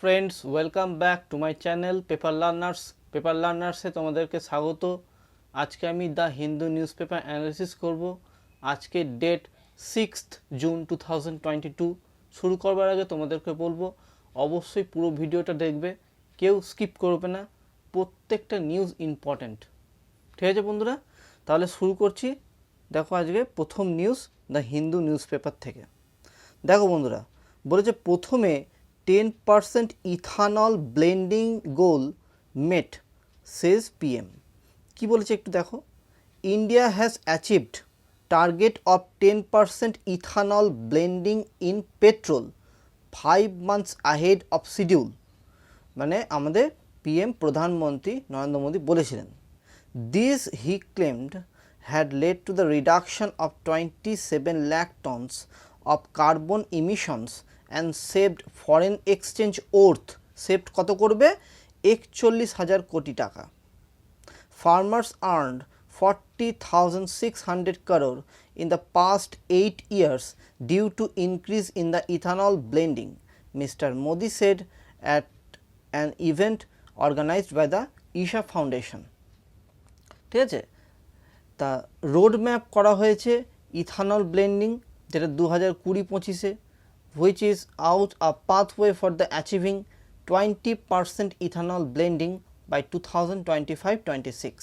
Friends welcome back to my channel paper learners তোমাদেরকে স্বাগত। আজকে আমি the Hindu news paper analysis করব। আজকে ডেট 6 জুন 2022। শুরু করবার আগে তোমাদেরকে বলবো অবশ্যই পুরো ভিডিওটা দেখবে, কেউ স্কিপ করবে না, প্রত্যেকটা নিউজ ইম্পর্ট্যান্ট। ঠিক আছে বন্ধুরা, তাহলে শুরু করছি। দেখো আজকে প্রথম news the Hindu news paper থেকে। দেখো বন্ধুরা, বলেছে প্রথমে 10% ইথানল ব্লেন্ডিং গোল মেট, সেজ পিএম। কি বলেছে একটু দেখো। India has achieved target of 10% ethanol blending in petrol 5 months ahead of schedule. মানে আমাদের পিএম প্রধানমন্ত্রী নরেন্দ্র মোদী বলেছিলেন। This he claimed had led to the reduction of 27 lakh tons of carbon emissions and saved foreign exchange worth, saved কত করবে 41,000 কোটি টাকা। Farmers earned 40,600 crore in the past 8 years due to increase in the ethanol blending, Mr. Modi said at an event organized by the Isha Foundation। ঠিক আছে, তা road map করা হয়েছে ethanol blending, যেটা 2020-25-এ, which is out a pathway for the achieving 20% ethanol blending by 2025-26।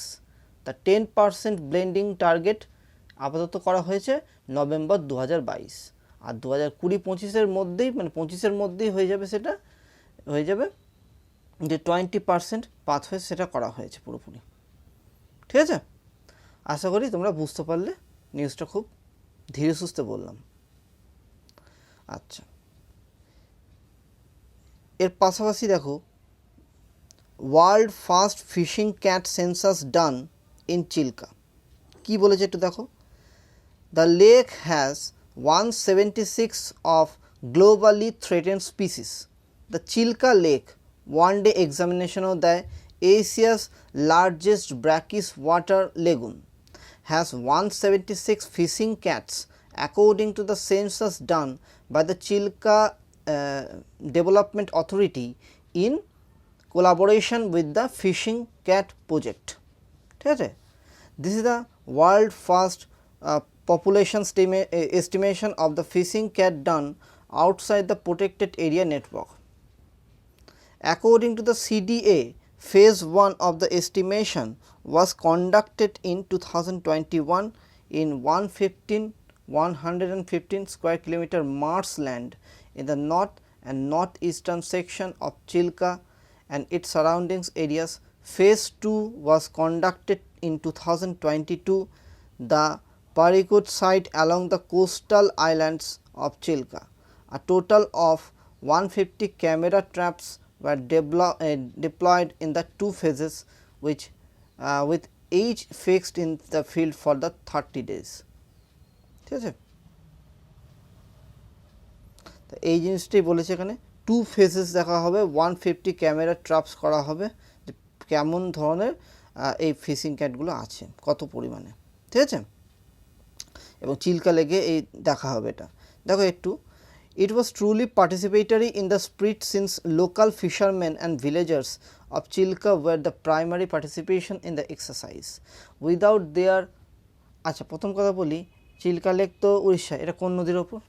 তা 10% blending target আপাতত করা হয়েছে নভেম্বর 2022, আর 2020-25-এর মধ্যেই, মানে 25-এর মধ্যেই হয়ে যাবে, সেটা হয়ে যাবে যে 20% পাথওয়ে, সেটা করা হয়েছে পুরোপুরি। ঠিক আছে, আশা করি তোমরা বুঝতে পারলে। নিউজটা খুব ধীরে সুস্থে বললাম। আচ্ছা, এর পাশাপাশি দেখো, world first fishing cat census done in Chilka. কি বলেছে একটু দেখো। The lake has 176 of globally threatened species. The Chilka lake one day এক্সামিনেশনও দেয়। Asia's largest brackish water lagoon has 176 fishing cats according to the census done by the Chilka Development Authority in collaboration with the Fishing Cat Project. ঠিক আছে, this is the world first population estimation of the fishing cat done outside the protected area network. According to the CDA, phase 1 of the estimation was conducted in 2021 in 115 square kilometer marshland in the north and northeastern section of Chilka and its surroundings areas. Phase 2 was conducted in 2022, the Parikut site along the coastal islands of Chilka. A total of 150 camera traps were deployed in the two phases, which with each fixed in the field for the 30 days. ঠিক আছে, তো এই জিনিসটাই বলেছে এখানে। Two phases দেখা হবে, 150 camera traps করা হবে, যে কেমন ধরনের এই ফিশিং ক্যাটগুলো আছে, কত পরিমাণে। ঠিক আছে, এবং চিল্কা লেগে এই দেখা হবে এটা। দেখো একটু, it was truly participatory in the spirit since local fishermen and villagers of Chilka were the primary participation in the exercise. Without their, আচ্ছা প্রথম কথা বলি, চিল্কা লেক তো উড়িষ্যা, এটা কোন নদীর ওপর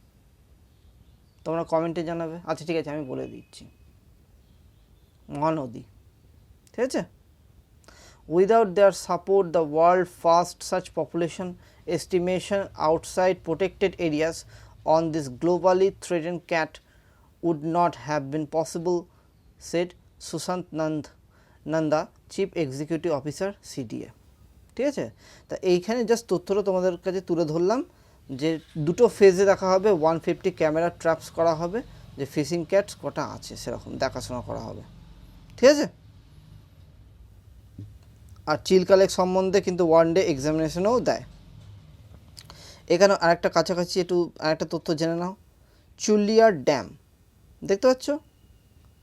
তোমরা কমেন্টে জানাবে। আচ্ছা ঠিক আছে, আমি বলে দিচ্ছি, মহানদী। ঠিক আছে, without their support the world first such population estimation outside protected areas on this globally threatened cat would not have been possible, said Sushant Nanda, Chief Executive Officer CDA. ঠিক আছে, তা এইখানে জাস্ট তথ্যটা তোমাদের কাছে তুলে ধরলাম, যে দুটো ফেজে দেখা হবে, 150 ক্যামেরা ট্র্যাপস করা হবে, যে ফিশিং ক্যাটস কটা আছে সেরকম দেখাশোনা করা হবে। ঠিক আছে, আর চিল্কা লেক সম্বন্ধে কিন্তু ওয়ান ডে এক্সামিনেশনও দেয়। এখানে আরেকটা কাছাকাছি একটু আরেকটা তথ্য জেনে নাও। চুলিয়ার ড্যাম দেখতে পাচ্ছ,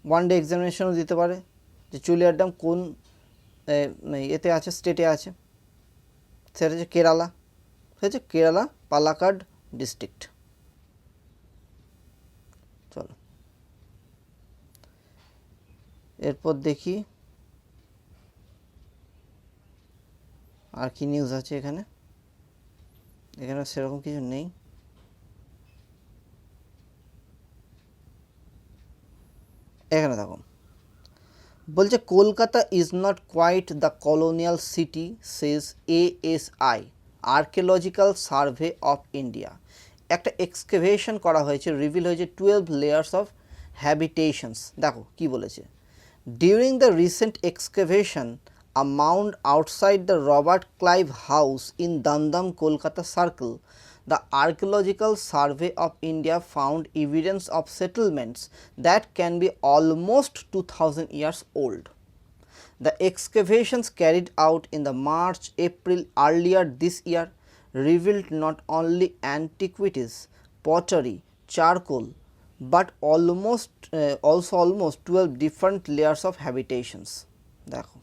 ওয়ান ডে এক্সামিনেশনও দিতে পারে, যে চুলিয়ার ড্যাম কোন এতে আছে, স্টেটে আছে, সেটা হচ্ছে কেরালা। ঠিক আছে, কেরালা পালাক্কাড ডিস্ট্রিক্ট। চলো, এরপর দেখি আর কি নিউজ আছে এখানে। এখানে সেরকম কিছু নেই। এখানে দেখো বলছে Kolkata is not quite the colonial city says ASI archaeological survey of India. একটা এক্সকেভেশন করা হয়েছে, রিভিল হয়েছে 12 লেয়ার্স অফ হ্যাবিটেশনস। দেখো কি বলেছে, during the recent excavation a mound outside the Robert Clive House in Dandam, Kolkata Circle, the Archaeological Survey of India found evidence of settlements that can be almost 2000 years old. The excavations carried out in the March-April earlier this year revealed not only antiquities, pottery, charcoal, but also almost 12 different layers of habitations. দেখো,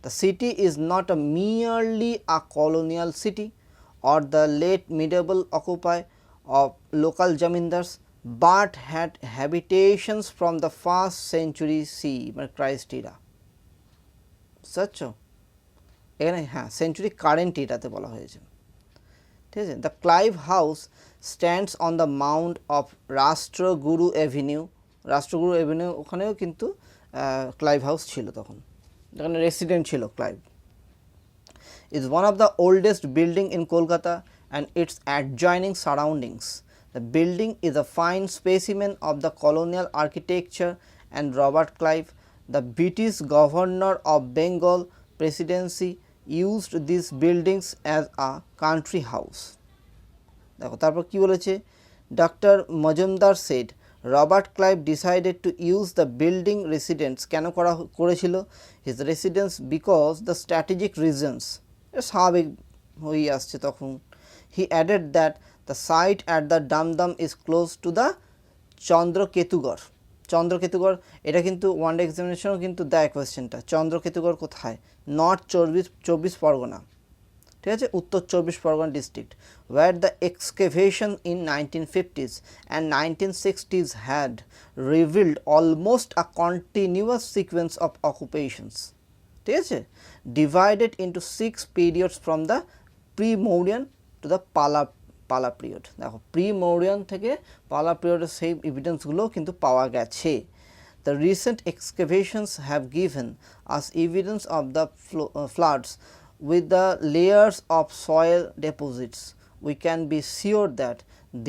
the city is not merely a colonial city or the late medieval occupy of local zamindars, but had habitations from the 1st century CE, Christ era. Such এখানে হ্যাঁ century current এটাতে বলা হয়েছে, ঠিক আছে। The Clive house stands on the Mount of Rashtraguru avenue. Rashtraguru avenue ওখানেও কিন্তু Clive house ছিল, তখন যেখানে রেসিডেন্ট ছিল Clive. is one of the oldest building in Kolkata and its adjoining surroundings. The building is a fine specimen of the colonial architecture, and Robert Clive, the British governor of Bengal presidency, used these buildings as a country house. দেখো তারপর কি বলেছে, doctor Majumdar said Robert Clive decided to use the building residence কেন করেছিল his residence because the strategic reasons, স্বাভাবিক হয়ে আসছে তখন। he added that the site at the Damdam is close to the Chandraketugarh. Chandraketugarh এটা কিন্তু ওয়ান ডে এক্সামিনেশনও কিন্তু দেয় কোয়েশ্চেনটা, চন্দ্রকেতুগড় কোথায়, নর্থ চব্বিশ পরগনা, ঠিক আছে, উত্তর চব্বিশ Pargana district, where the excavation in 1950s and 1960s had revealed almost a continuous sequence of occupations, ঠিক আছে, divided into 6 periods from the pre-Mauryan to the পালা পিরিয়ড। দেখো প্রি-মৌরিয়ান থেকে পালা পিরিয়ডের সেই এভিডেন্সগুলো কিন্তু পাওয়া গেছে। The recent excavations have given us evidence of the floods with the layers of soil deposits. We can be sure that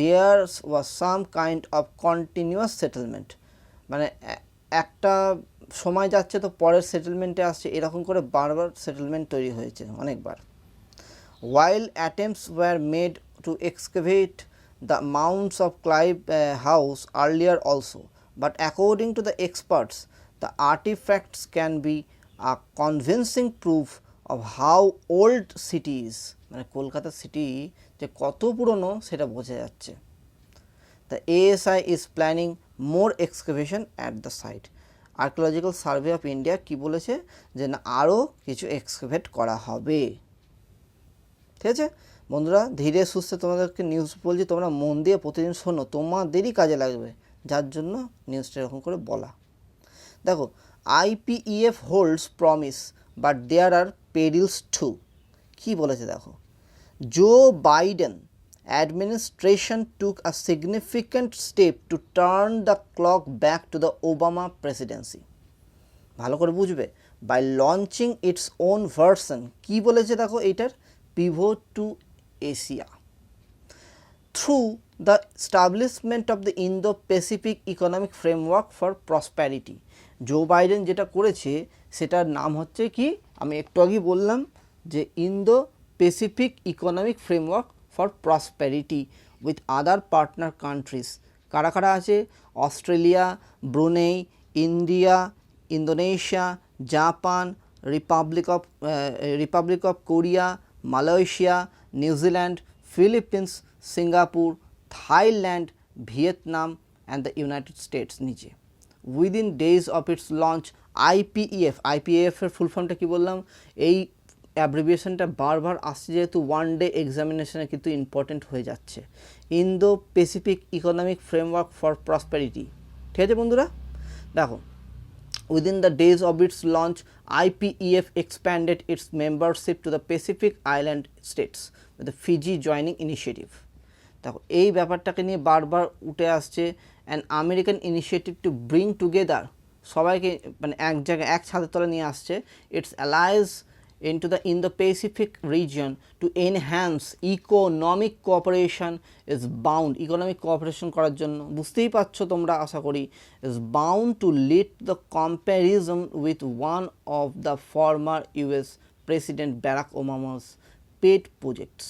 there was some kind of continuous settlement, মানে একটা সময় যাচ্ছে তো পরের সেটেলমেন্টে আসছে, এরকম করে বারবার সেটেলমেন্ট তৈরি হয়েছে অনেকবার। While attempts were made to excavate the mounds of Clive House earlier also, but according to the experts, the artifacts can be a convincing proof of how old city is, মানে Kolkata city যে কত পুরনো সেটা বোঝা যাচ্ছে। The ASI is planning more excavation at the site. Archaeological survey of India কি বলেছে যে না আরও কিছু এক্সকেভেট করা হবে, ঠিক আছে বন্ধুরা। ধীরে সুস্থে তোমাদেরকে নিউজ বলছি, তোমরা মন দিয়ে প্রতিদিন শোনো, তোমাদেরই কাজে লাগবে, যার জন্য নিউজটা এরকম করে বলা। দেখো IPEF holds promise but there are perils too. কী বলেছে দেখো, Joe Biden administration took a significant step to turn the clock back to the Obama presidency. ভালো করে বুঝবে, by launching its own version, কি বলেছে দেখো এটার, pivot to Asia through the establishment of the Indo-Pacific Economic Framework for Prosperity. Joe Biden যেটা করেছে সেটার নাম হচ্ছে কি, আমি একটু আগেই বললাম যে Indo Pacific economic framework for prosperity with other partner countries. কারা কারা আছে, Australia, Brunei, India, Indonesia, Japan, republic of Korea, Malaysia, New Zealand, Philippines, Singapore, Thailand, Vietnam and the United States নিচে। Within days of its launch IPEF, IPEF-এর full ফর্মটা কী বললাম, এই অ্যাব্রিভিয়েশনটা বারবার আসছে যেহেতু ওয়ান ডে এক্সামিনেশনে কিন্তু ইম্পর্টেন্ট হয়ে যাচ্ছে, Indo Pacific economic framework for prosperity, ঠিক আছে বন্ধুরা। দেখো Within the days of its launch, IPEF expanded its membership to the Pacific Island states, with the Fiji joining initiative. দেখো এই ব্যাপারটাকে নিয়ে বারবার উঠে আসছে, an American initiative to bring together, সবাইকে মানে এক জায়গায় এক ছাদের তলে নিয়ে আসছে, it's alliance into the Indo-Pacific region to enhance economic cooperation is bound, economic cooperation করার জন্য বুঝতেই পারছো তোমরা আশা করি, is bound to lead the comparison with one of the former US President Barack Obama's pet projects.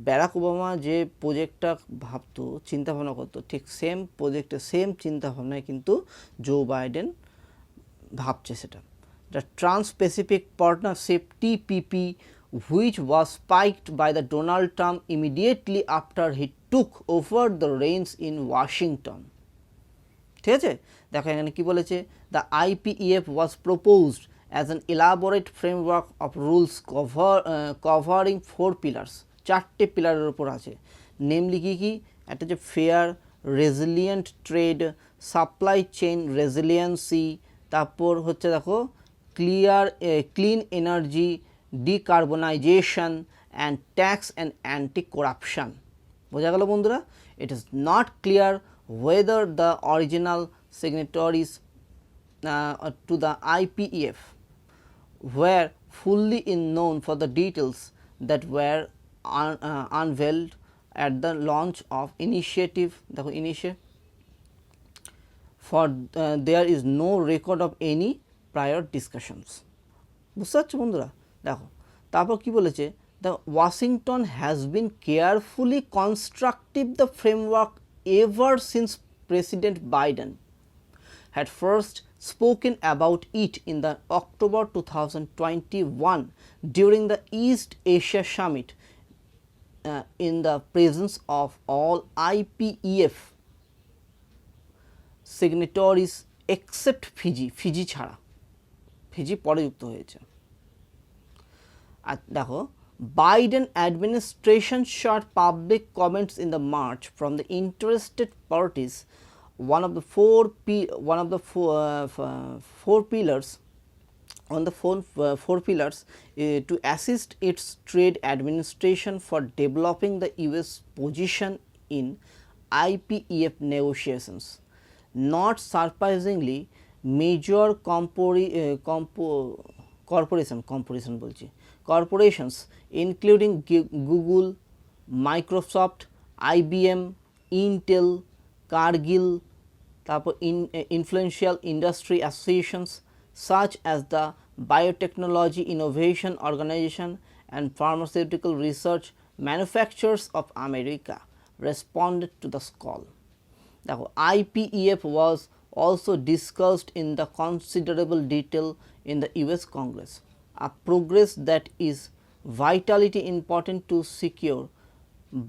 Barack Obama যে প্রজেক্টটা ভাবতো, চিন্তাভাবনা করতো, ঠিক সেম প্রজেক্টে সেম চিন্তাভাবনায় কিন্তু জো বাইডেন ভাবছে সেটা। The Trans-Pacific Partnership TPP, which was spiked by the Donald Trump immediately after he took over the reins in Washington. ঠিক আছে, দেখো এখানে কি বলেছে, the IPEF was proposed as an elaborate framework of rules covering 4 pillars, 4টে পিলারের উপর আছে, namely কি কি, একটা যে fair, resilient trade, supply chain resiliency, তারপর হচ্ছে দেখো clean energy, decarbonisation and tax and anti corruption. বোঝা গেল বন্ধুরা? It is not clear whether the original signatories to the IPEF were fully known for the details that were unveiled at the launch of initiative. দেখো for there is no record of any prior discussions. বুঝতে পারছো বন্ধুরা? দেখো তারপর কি বলেছে, the Washington has been carefully constructed the framework ever since President Biden had first spoken about it in the October 2021 during the East Asia Summit in the presence of all IPEF signatories except Fiji ছাড়া, Fiji পরে যুক্ত হয়েছে। আর দেখো Biden administration sought public comments in the March from the interested parties. One of the four pillars to assist its trade administration for developing the US position in IPEF negotiations. Not surprisingly, major corporations including Google, Microsoft, IBM, Intel, Cargill, influential industry associations such as the Biotechnology Innovation Organization and Pharmaceutical Research Manufacturers of America responded to the call. The IPEF was also discussed in the considerable detail in the US Congress, a progress that is vitally important to secure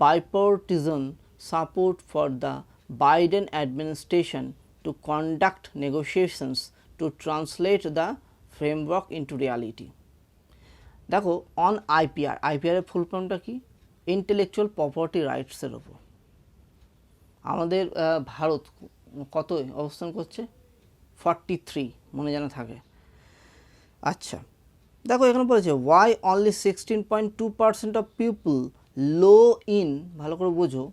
bipartisan support for the Biden administration to conduct negotiations to translate the framework into reality. দেখো on IPR, IPR এর ফুল ফর্মটা কি, intellectual property রাইটসের ওপর আমাদের ভারত কত অবস্থান করছে, 43, মনে যেন থাকে। আচ্ছা দেখো এখানে বলেছে why only 16.2% of people low in, ভালো করে বোঝো,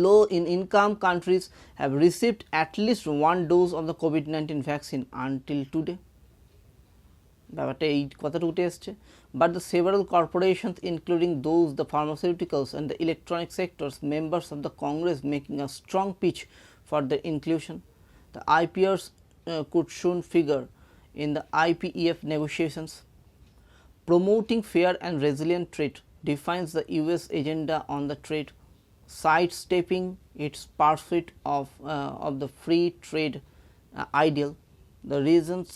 low in income countries have received at least one dose of the COVID-19 vaccine until today. ব্যাপারটা এই কথাটা উঠে এসছে। But the several corporations including those the pharmaceuticals and the electronic sectors, members of the Congress making a strong pitch for their inclusion. The IPRs could soon figure in the IPEF negotiations. Promoting fair and resilient trade defines the US agenda on the trade, sidestepping its pursuit of the free trade ideal. The reasons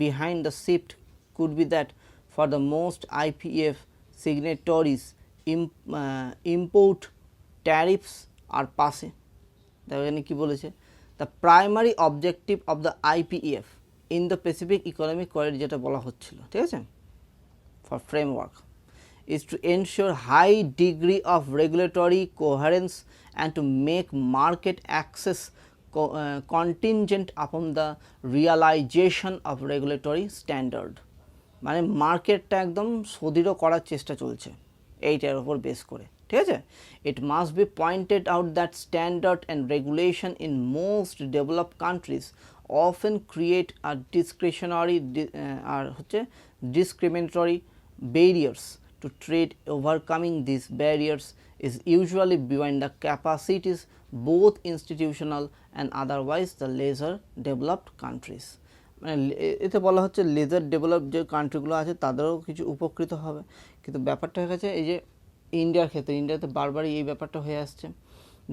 behind the shift could be that for the most IPEF signatories, import tariffs are passing. The primary objective of the IPEF in the Pacific Economic Corridor যেটা বলা হচ্ছিল, ঠিক আছে, for framework is to ensure high degree of regulatory coherence and to make market access contingent upon the realization of regulatory standard মানে মার্কেটটা একদম সুদৃঢ় করার চেষ্টা চলছে এইটার উপর বেস করে ঠিক আছে it must be pointed out that standard and regulation in most developed countries often create a discretionary discriminatory barriers to trade. Overcoming these barriers is usually beyond the capacities both institutional and otherwise the lesser developed countries. মানে এতে বলা হচ্ছে laser developed যে কান্ট্রিগুলো আছে তাদেরও কিছু উপকৃত হবে কিন্তু ব্যাপারটা হয়ে গেছে এই যে ইন্ডিয়ার ক্ষেত্রে ইন্ডিয়াতে বারবারই এই ব্যাপারটা হয়ে আসছে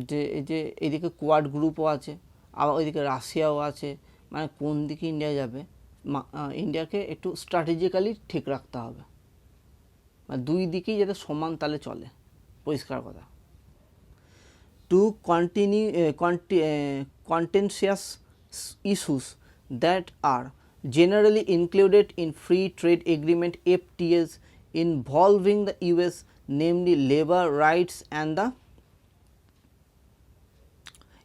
যে এই যে এইদিকে কোয়াড গ্রুপও আছে আবার ওইদিকে রাশিয়াও আছে মানে কোন দিকে ইন্ডিয়া যাবে ইন্ডিয়াকে একটু স্ট্র্যাটেজিক্যালি ঠিক রাখতে হবে মানে দুই দিকেই যাতে সমান তালে চলে পরিষ্কার কথা to continue contentious issues that are generally included in free trade agreement FTAs involving the US namely labor rights and the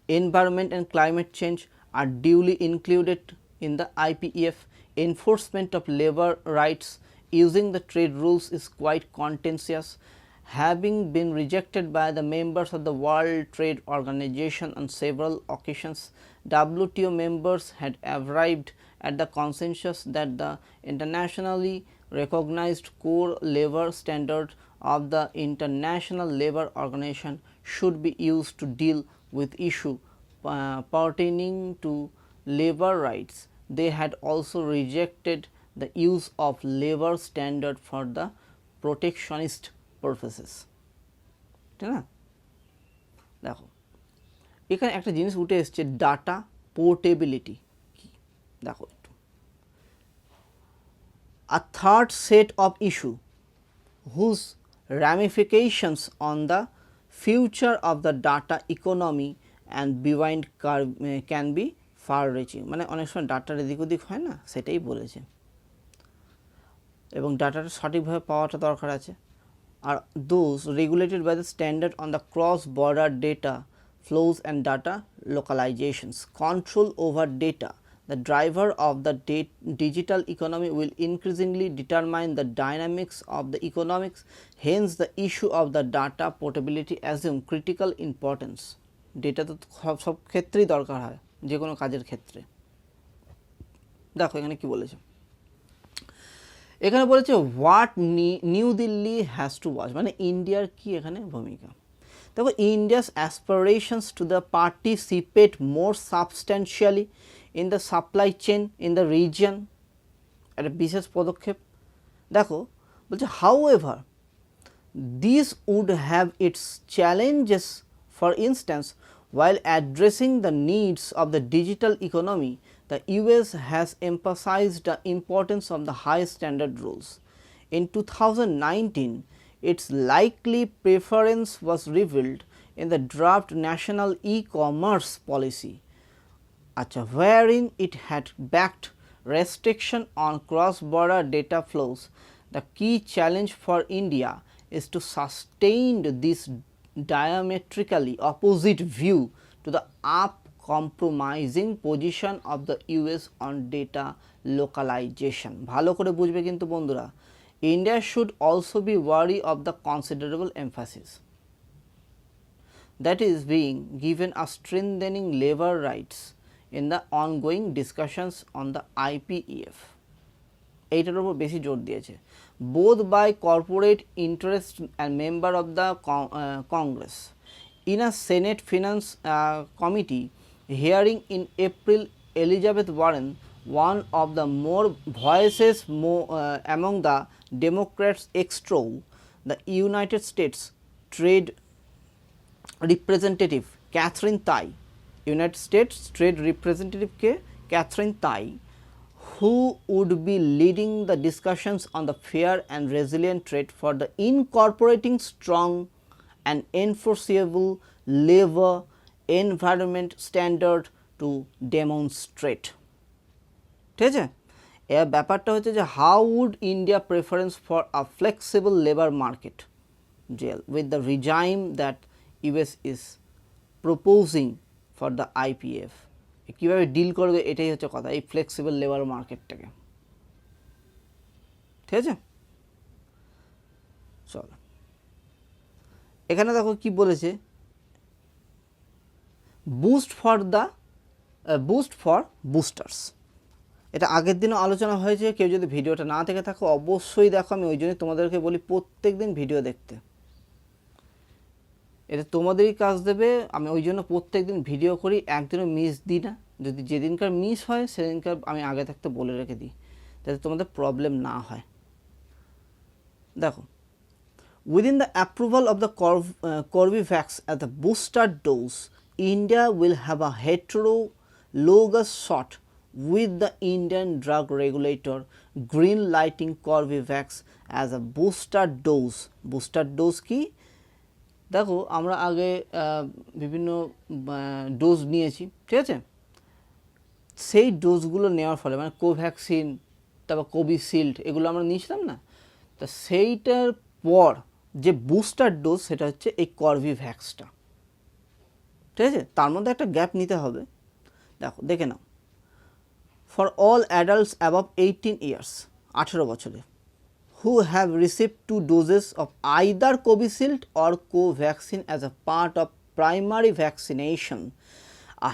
environment and climate change are duly included in the IPEF. Enforcement of labor rights using the trade rules is quite contentious, having been rejected by the members of the World Trade Organization on several occasions. WTO members had arrived at the consensus that the internationally recognized core labor standard of the International Labour Organization should be used to deal with issue pertaining to labor rights. They had also rejected the use of labor standard for the protectionist purposes. ঠিক না দেখো এখানে একটা জিনিস উঠে এসছে data portability দেখো একটু a third set of issue whose ramifications on the future of the data economy and beyond can be far reaching মানে অনেক সময় ডাটার এদিক ওদিক হয় না সেটাই বলেছে এবং ডাটাটা সঠিকভাবে পাওয়াটা দরকার আছে আর those regulated by the standard on the cross border data flows and data localizations. Control over data, the driver of the digital economy, will increasingly determine the dynamics of the economics. Hence the issue of the data portability assume critical importance. Data তো সব ক্ষেত্রেই দরকার হয় যে কোনো কাজের ক্ষেত্রে দেখো এখানে কি বলেছে এখানে বলেছে what New Delhi has to watch মানে ইন্ডিয়ার কি এখানে ভূমিকা দেখো India's aspirations to the participate more substantially in the supply chain in the region একটা বিশেষ পদক্ষেপ দেখো বলছে however this would have its challenges for instance while addressing the needs of the digital economy the US has emphasized the importance of the high standard rules. In 2019, its likely preference was revealed in the draft national e-commerce policy, wherein it had backed restriction on cross-border data flows. The key challenge for India is to sustain this diametrically opposite view to the compromising position of the US on data localization. ভালো করে বুঝবে কিন্তু বন্ধুরা India should also be wary of the considerable emphasis that is being given a strengthening labor rights in the ongoing discussions on the IPEF. এইটার উপর বেশি জোর দিয়েছে both by corporate interest and member of the Congress. In a Senate Finance Committee hearing in April, Elizabeth Warren, one of the more voices among the Democrats, extolled the United States Trade Representative Catherine Tai, United States Trade Representative Catherine Tai, who would be leading the discussions on the fair and resilient trade for the incorporating strong and enforceable labor environment standard to demonstrate. ঠিক আছে এর ব্যাপারটা হচ্ছে যে how would India preference for a flexible labor market deal with the regime that US is proposing for the IPF. কীভাবে deal করবে এটাই হচ্ছে কথা, এই ফ্লেক্সিবল লেবার মার্কেটটাকে। ঠিক আছে, চলো এখানে দেখো কি বলেছে, বুস্ট ফর বুস্টার্স। এটা আগের দিনও আলোচনা হয়েছে, কেউ যদি ভিডিওটা না দেখে থাকো অবশ্যই দেখো, আমি ওই জন্যই তোমাদেরকে বলি প্রত্যেক দিন ভিডিও দেখতে, এটা তোমাদেরই কাজ দেবে। আমি ওই জন্য প্রত্যেক দিন ভিডিও করি, একদিনও মিস দিই না, যদি যেদিনকার মিস হয় সেদিনকার আমি আগে থাকতে বলে রেখে দিই, যাতে তোমাদের প্রবলেম না হয়। দেখো, within the approval of the Corbevax as the booster dose, India will have a heterologous shot with the Indian drug regulator green lighting Corbevax as a booster dose. Booster dose কি? দেখো আমরা আগে বিভিন্ন dose নিয়েছি, ঠিক আছে, সেই ডোজগুলো নেওয়ার ফলে মানে কোভ্যাক্সিন, তারপর কোভিশিল্ড, এগুলো আমরা নিয়েছিলাম না, তা সেইটার পর যে বুস্টার ডোজ সেটা হচ্ছে এই কর্বিভ্যাক্সটা। ঠিক আছে, তার মধ্যে একটা গ্যাপ নিতে হবে। দেখো দেখে নাও, for all adults above 18 years, 18 বছরে, who have received 2 doses of either Covishield or Covaxin as a part of primary vaccination, a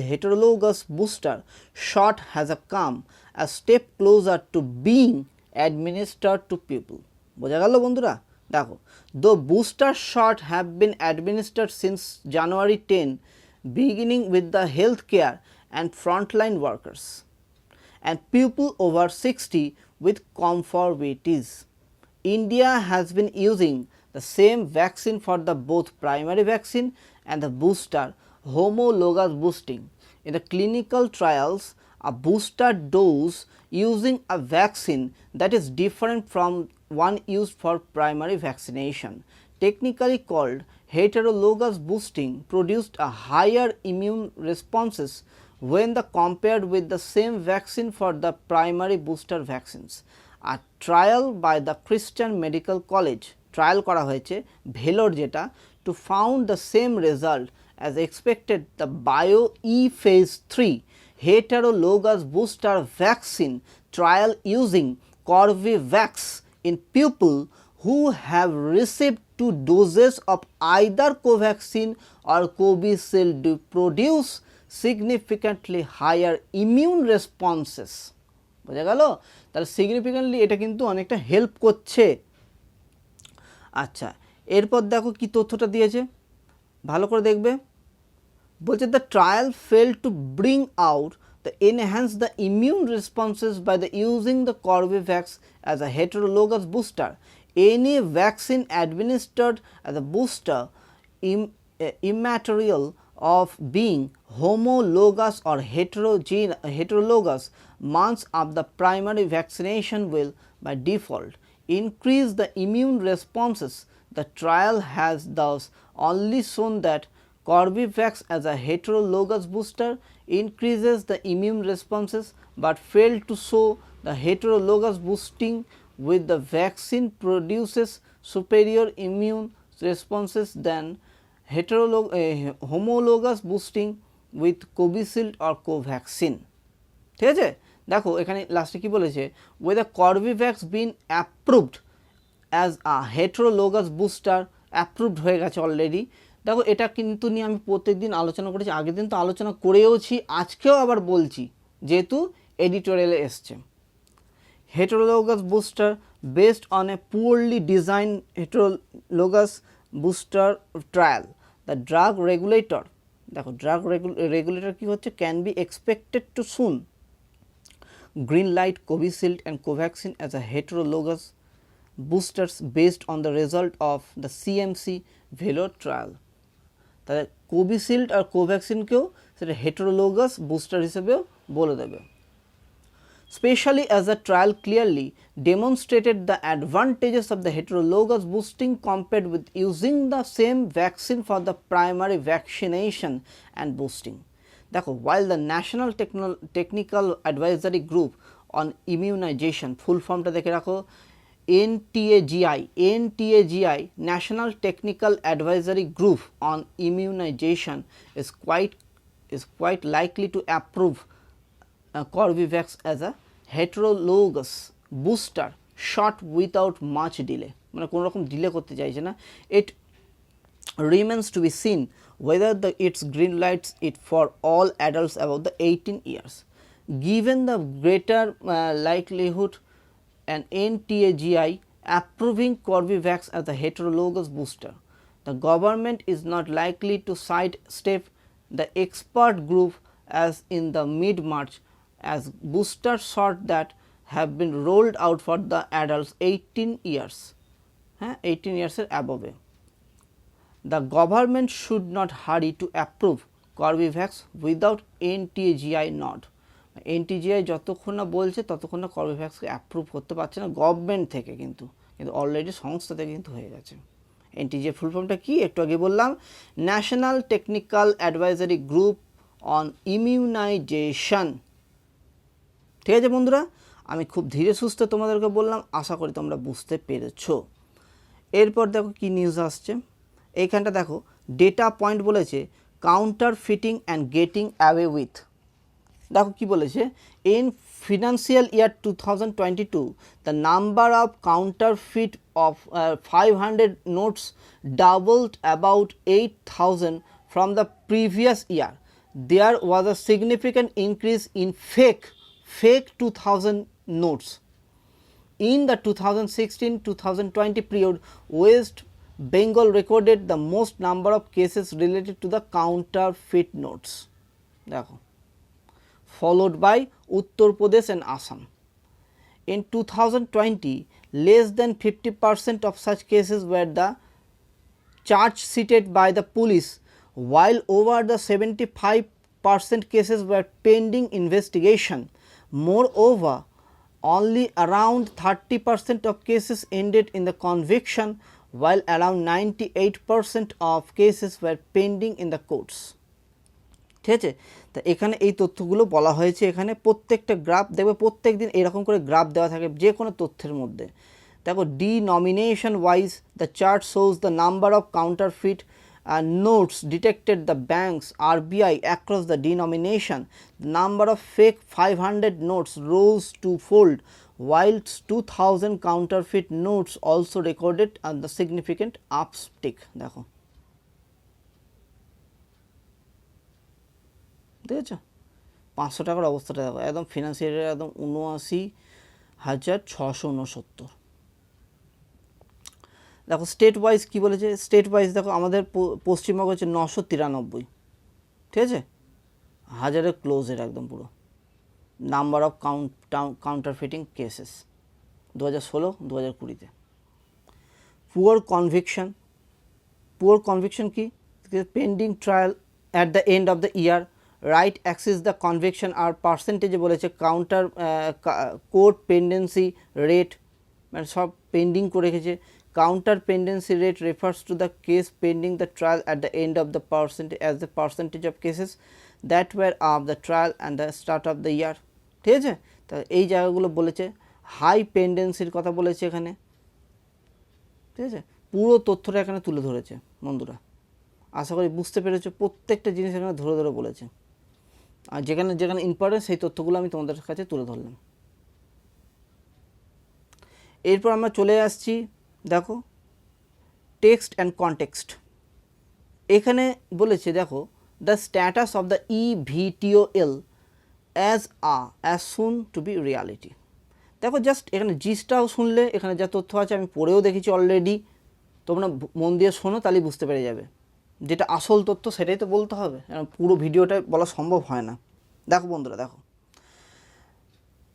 heterologous booster shot has come a step closer to being administered to people. বোঝা গেল বন্ধুরা? দেখো, the booster shot have been administered since January 10, beginning with the healthcare and frontline workers and people over 60 with comorbidities. India has been using the same vaccine for the both primary vaccine and the booster homologous boosting. In the clinical trials, a booster dose using a vaccine that is different from one used for primary vaccination, technically called heterologous boosting, produced a higher immune responses when the compared with the same vaccine for the primary booster vaccines. A trial by the Christian Medical College, trial করা হয়েছে ভেলোর যেটা, to found the same result as expected. The BioE phase 3 heterologous booster vaccine trial using Corbevax in people who have received 2 doses of either Covaxin or Covishield produce significantly higher immune responses. বোঝা গেল? তাহলে significantly এটা কিন্তু অনেকটা help করছে। আচ্ছা, এরপর দেখো কি তথ্যটা দিয়েছে, ভালো করে দেখবে। বলছে the trial failed to bring out the enhance the immune responses by the using the Corbevax as a heterologous booster. Any vaccine administered as a booster immaterial of being homologous or heterologous months of the primary vaccination will by default increase the immune responses. The trial has thus only shown that Corbevax as a heterologous booster increases the immune responses but failed to show the heterologous boosting with the vaccine produces superior immune responses than homologous boosting with Covishield or Covaxin. ঠিক আছে, দেখো এখানে লাস্টে কি বলেছে, whether Corbevax been approved as a heterologous booster, approved হয়ে গেছে already. দেখো এটা কিন্তু নিয়ে আমি প্রত্যেক দিন আলোচনা করেছি, আগের দিন তো আলোচনা করেওছি, আজকেও আবার বলছি যেহেতু এডিটোরিয়ালে এসছে। heterologous booster based on a poorly designed heterologous booster trial. The drug regulator, দেখো ড্রাগ রেগুলেটর কি হচ্ছে, can be expected to soon green light Covishield and Covaxin as a heterologous boosters based on the result of the CMC Velo trial. তাহলে Covishield আর Covaxin-কেও সেটা heterologous booster হিসেবেও বলে দেবে। Especially as the trial clearly demonstrated the advantages of the heterologous boosting compared with using the same vaccine for the primary vaccination and boosting. দেখো, while the National Technical Advisory Group on Immunization, ফুল ফর্মটা দেখে রাখো, NTAGI, National Technical Advisory Group on Immunization is quite is quite likely to approve Corbevax as a heterologous booster shot without much delay. মানে কোনো রকম delay করতে চাইছে না। It remains to be seen whether its green lights it for all adults above the 18 years. Given the greater likelihood an NTAGI approving Corbevax as a heterologous booster, the government is not likely to sidestep the expert group as in the mid-March as booster shot that have been rolled out for the adults 18 years, 18 years and above. The government should not hurry to approve Corbevax without NTAGI nod. NTAGI যতক্ষণ না বলছে ততক্ষণ না কর্বেভ্যাক্সকে approve করতে পারছে না government থেকে, কিন্তু অলরেডি সংস্থা থেকে কিন্তু হয়ে গেছে। NTAGI ফুল ফর্মটা কি একটু আগে বললাম, national technical advisory group on immunisation. ঠিক আছে বন্ধুরা, আমি খুব ধীরে সুস্থে তোমাদেরকে বললাম, আশা করি তোমরা বুঝতে পেরেছো। এরপর দেখো কি নিউজ আসছে, এইখানটা দেখো ডেটা পয়েন্ট বলেছে counterfeiting and getting away with. দেখো কি বলেছে, in financial year 2022 the number of counterfeit of 500 notes doubled about 8,000 from the previous year. There was a significant increase in fake 2000 notes. In the 2016-2020 period, West Bengal recorded the most number of cases related to the counterfeit notes, followed by Uttar Pradesh and Assam. In 2020, less than 50% of such cases were the charge sheeted by the police, while over the 75% cases were pending investigation. Moreover, only around 30% of cases ended in the conviction, while around 98% of cases were pending in the courts. ঠিক আছে, তা এখানে এই তথ্যগুলো বলা হয়েছে। এখানে প্রত্যেকটা গ্রাফ দেখবে, প্রত্যেক দিন এরকম করে গ্রাফ দেওয়া থাকে যে কোনো তথ্যের মধ্যে। দেখো denomination wise the chart shows the number of counterfeit notes detected the banks RBI across the denomination. The number of fake 500 notes rose twofold, whilst 2000 counterfeit notes also recorded the significant uptick. দেখো দেখেছো 500 টাকার অবস্থাটা দেখো, একদম financial একদম 79,669। দেখো state wise কী বলেছে, state wise দেখো আমাদের পশ্চিমবঙ্গ হচ্ছে 993, ঠিক আছে, হাজারের ক্লোজের একদম পুরো নাম্বার অফ কাউন্টারফিটিং কেসেস 2016-2020-তে। পুয়ার কনভিকশন কি, pending trial at the end of the year, right axis the conviction আর পার্সেন্টেজে বলেছে কাউন্টার কোর্ট পেন্ডেন্সি রেট, মানে সব পেন্ডিং করে রেখেছে। Counter pendency rate refers to the case pending the trial at the end of the percentage of cases that were of the trial and the start of the year. ঠিক আছে, তা এই জায়গাগুলো বলেছে। হাই পেন্ডেন্সির কথা বলেছে এখানে, ঠিক আছে, পুরো তথ্যটা এখানে তুলে ধরেছে বন্ধুরা। আশা করি বুঝতে পেরেছো, প্রত্যেকটা জিনিস এখানে ধরে ধরে বলেছে, আর যেখানে যেখানে ইম্পর্টেন্ট সেই তথ্যগুলো আমি তোমাদের কাছে তুলে ধরলাম। এরপর আমরা চলে আসছি, দেখো টেক্সট অ্যান্ড কনটেক্সট। এখানে বলেছে দেখো the status of the EVTOL as soon to be reality. দেখো জাস্ট এখানে জিসটাও শুনলে এখানে যা তথ্য আছে আমি পড়েও দেখেছি অলরেডি, তোমরা মন দিয়ে শোনো তাহলেই বুঝতে পেরে যাবে। যেটা আসল তথ্য সেটাই তো বলতে হবে, পুরো ভিডিওটা বলা সম্ভব হয় না। দেখো বন্ধুরা, দেখো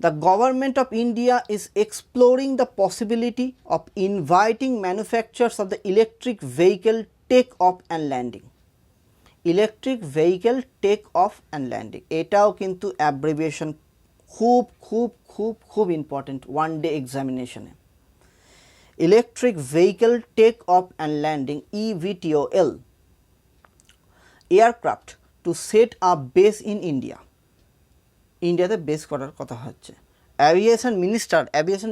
the government of India is exploring the possibility of inviting manufacturers of the electric vehicle take off and landing. Electric vehicle take off and landing, এটাও কিন্তু অ্যাব্রিভিয়েশন খুব খুব খুব খুব ইম্পর্টেন্ট ওয়ান ডে এক্সামিনেশনে। Electric vehicle take off and landing EVTOL aircraft to set up base in India, ইন্ডিয়াতে base করার কথা হচ্ছে। অ্যাভিয়েশন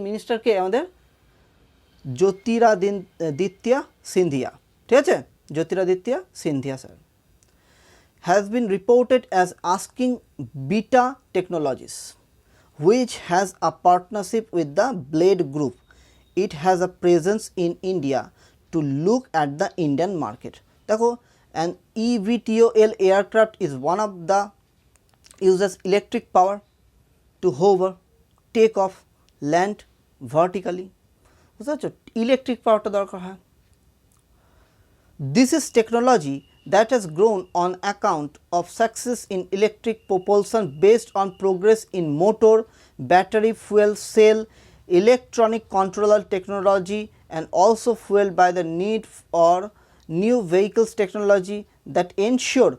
মিনিস্টারকে আমাদের জ্যোতিরাদিত্য সিন্ধিয়া, ঠিক আছে, Jyotiraditya Scindia sir has been reported as asking Beta Technologies, which has a partnership with the Blade Group. It has a presence in India to look at the Indian market. देखो, an eVTOL aircraft is one of the uses electric power to hover, take off, land vertically. বুঝতে পারছো, electric পাওয়ারটা দরকার হয়। This is technology that has grown on account of success in electric propulsion based on progress in motor, battery, fuel cell, electronic controller technology, and also fueled by the need for new vehicles technology that ensure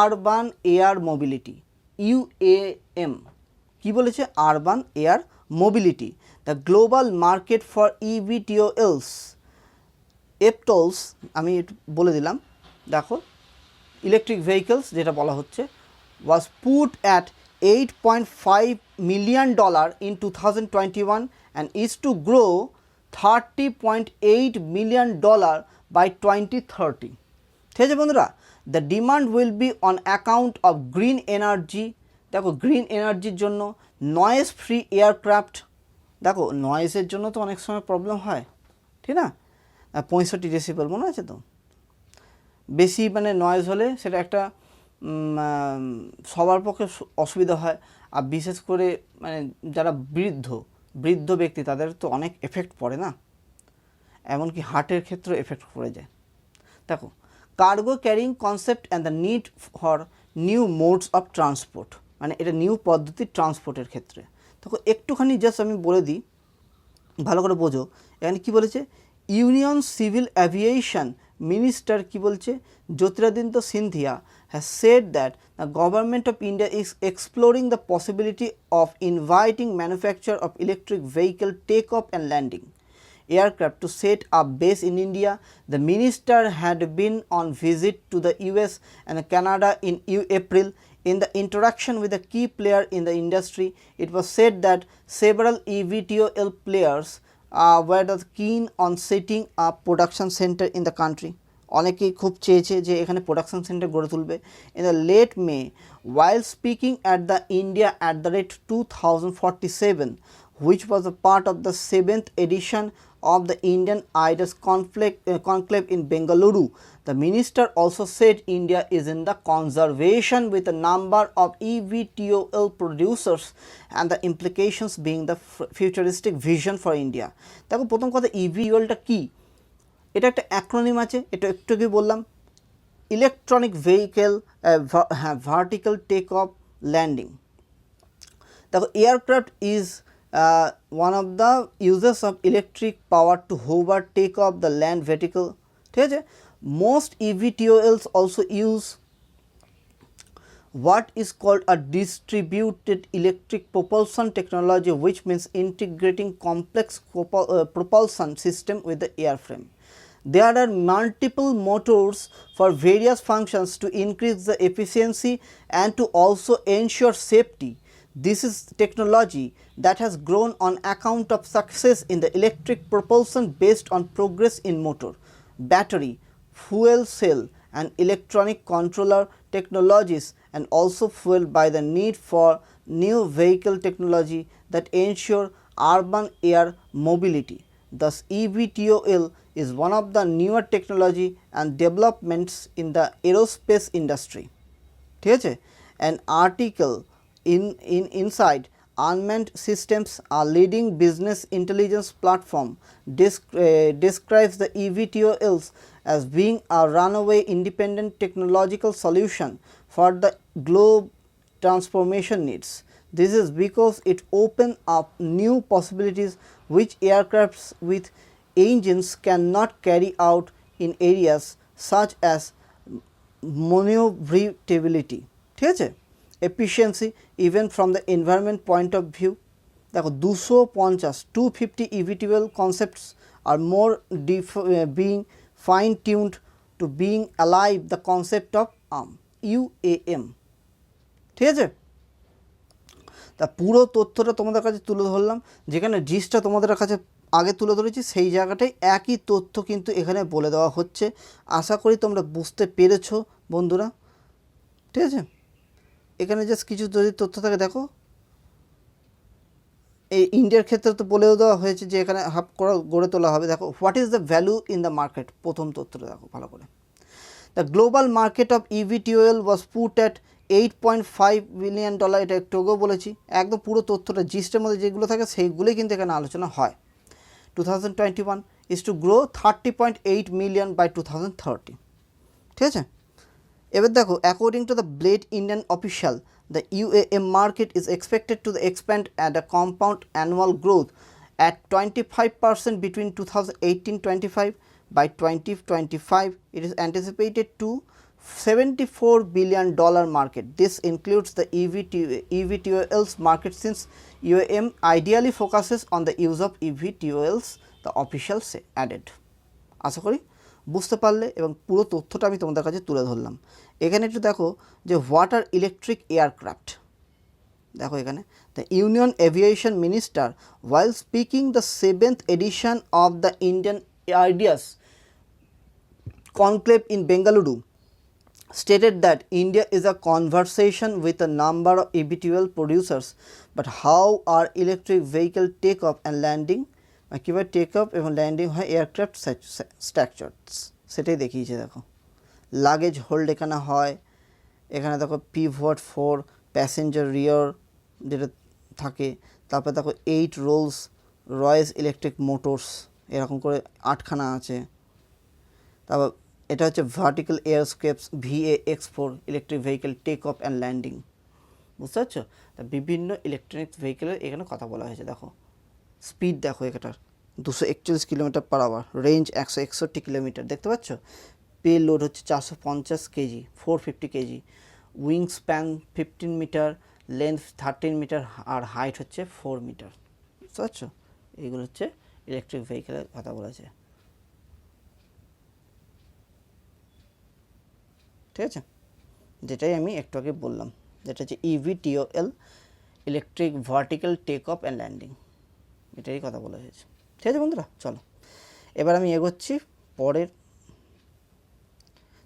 urban air mobility, UAM. কি বলেছে? Urban air mobility. The global market for eVTOLs, এপটলস আমি বলে দিলাম, দেখো electric vehicles যেটা বলা হচ্ছে, was put at $8.5 million in 2021 and is to grow $30.8 million by 2030. ঠিক আছে বন্ধুরা, the demand will be on account of green energy. দেখো গ্রিন এনার্জির জন্য, নয়েজ ফ্রি এয়ারক্রাফট, দেখো নয়েজের জন্য তো অনেক সময় প্রবলেম হয়, ঠিক না? 65 ডেসিবেল মনে আছে তো, বেশি মানে নয়েজ হলে সেটা একটা সবার পক্ষে অসুবিধা হয়। আর বিশেষ করে মানে যারা বৃদ্ধ ব্যক্তি তাদের তো অনেক এফেক্ট পড়ে না, এমনকি হার্টের ক্ষেত্রে এফেক্ট পড়ে যায়। দেখো cargo carrying concept and the need for new modes of transport, মানে এটা নিউ পদ্ধতির ট্রান্সপোর্টের ক্ষেত্রে। দেখো একটুখানি জাস্ট আমি বলে দিই, ভালো করে বোঝো। এখানে কী বলেছে? ইউনিয়ন সিভিল অ্যাভিয়েশন মিনিস্টার কী বলছে? Jyotiraditya Scindia has said that the government of India is exploring the possibility of inviting manufacture of electric vehicle takeoff and landing aircraft to set up base in India. The minister had been on visit to the US and Canada in April. In the interaction with a key player in the industry, it was said that several eVTOL players were keen on setting up production center in the country. অনেকেই খুব চেয়েছে যে এখানে production centre গড়ে তুলবে। In the late May, while speaking at the India at the rate 2047, which was a part of the 7th edition of the Indian icds conclave in Bengaluru, the minister also said India is in the conservation with a number of eVTOL producers and the implications being the futuristic vision for India. দেখো প্রথম কথা, eVTOLটা কি? এটা একটা acronym আছে, এটা একটু আগে বললাম, electronic vehicle vertical take off landing. দেখো aircraft is one of the uses of electric power to hover, take off the land vertical. ঠিক আছে, most eVTOLs also use what is called a distributed electric propulsion technology, which means integrating complex propulsion system with the airframe. There are multiple motors for various functions to increase the efficiency and to also ensure safety. This is technology that has grown on account of success in the electric propulsion based on progress in motor, battery, fuel cell and electronic controller technologies, and also fueled by the need for new vehicle technology that ensure urban air mobility. Thus, eVTOL is one of the newer technology and developments in the aerospace industry. ঠিক আছে, an article inside Unmanned Systems, a leading business intelligence platform, describes the eVTOLs as being a runaway independent technological solution for the globe transformation needs. This is because it opens up new possibilities which aircrafts with engines cannot carry out in areas such as maneuverability. ঠিক আছে, efficiency even from the environment point of view. দেখো 250 eVTOL concepts are more being fine tuned to being alive the concept of UAM. ঠিক আছে, তা পুরো তথ্যটা তোমাদের কাছে তুলে ধরলাম, যেখানে জিসটা তোমাদের কাছে আগে তুলে ধরেছি সেই জায়গাটাই একই তথ্য কিন্তু এখানে বলে দেওয়া হচ্ছে। আশা করি তোমরা বুঝতে পেরেছো বন্ধুরা। ঠিক আছে, এখানে জাস্ট কিছু যদি তথ্য থাকে দেখো, এই ইন্ডিয়ার ক্ষেত্রে তো বলেও দেওয়া হয়েছে যে এখানে হাব করা গড়ে তোলা হবে। দেখো what is the value in the market, প্রথম তথ্যটা দেখো ভালো করে। The global market of EV12 was put at $8.5 billion. এটা একটু আগেও বলেছি, একদম পুরো তথ্যটা জিস্টের মধ্যে যেগুলো থাকে সেইগুলোই কিন্তু এখানে আলোচনা হয়। 2021 is to grow 30.8 million by 2030। ঠিক আছে, এবার দেখো according to the blade Indian official, the UAM market is expected to expand at a compound annual growth at 25% between 2018-25. By 2025, it is anticipated to $74 billion market. This includes the EVTOLs market, since UAM ideally focuses on the use of EVTOLs, the official say added. আশা করি বুঝতে পারলে এবং পুরো তথ্যটা আমি তোমাদের কাছে তুলে ধরলাম। এখানে একটু দেখো যে হোয়াট আর ইলেকট্রিক এয়ারক্রাফট। দেখো এখানে the union aviation minister while speaking the 7th edition of the Indian ideas conclave in Bengaluru stated that India is a conversation with a number of eVTOL producers, but how are electric vehicle takeoff and landing, কীভাবে take off এবং landing হয় aircraft structures সেটাই দেখিয়েছে। দেখো luggage hold এখানে হয়, এখানে দেখো পিভট 4 প্যাসেঞ্জার রিয়ার যেটা থাকে, তারপরে দেখো 8 রোলস রয়েস ইলেকট্রিক মোটরস, এরকম করে 8খানা আছে। তারপর এটা হচ্ছে vertical airscapes VAX4 electric vehicle take off and landing. বুঝতে পারছো, তা বিভিন্ন ইলেকট্রনিক ভেহিকেলের এখানে কথা বলা হয়েছে। দেখো স্পিড দেখো এটার 241 kilometre per hour, range 161 kilometre, দেখতে পাচ্ছ। পে লোড হচ্ছে 450 kg, 450 kg, wing span 15 metre, length 13 metre, আর হাইট হচ্ছে 4 মিটার। বুঝতে পারছো, এইগুলো হচ্ছে ইলেকট্রিক ভেহিকেলের কথা বলেছে। ঠিক আছে, যেটাই আমি একটু আগে বললাম, যেটা হচ্ছে EVTOL electric vertical take off and landing, এটাই কথা বলা হয়েছে। ঠিক আছে বন্ধুরা, চলো এবার আমি এগোচ্ছি পরের।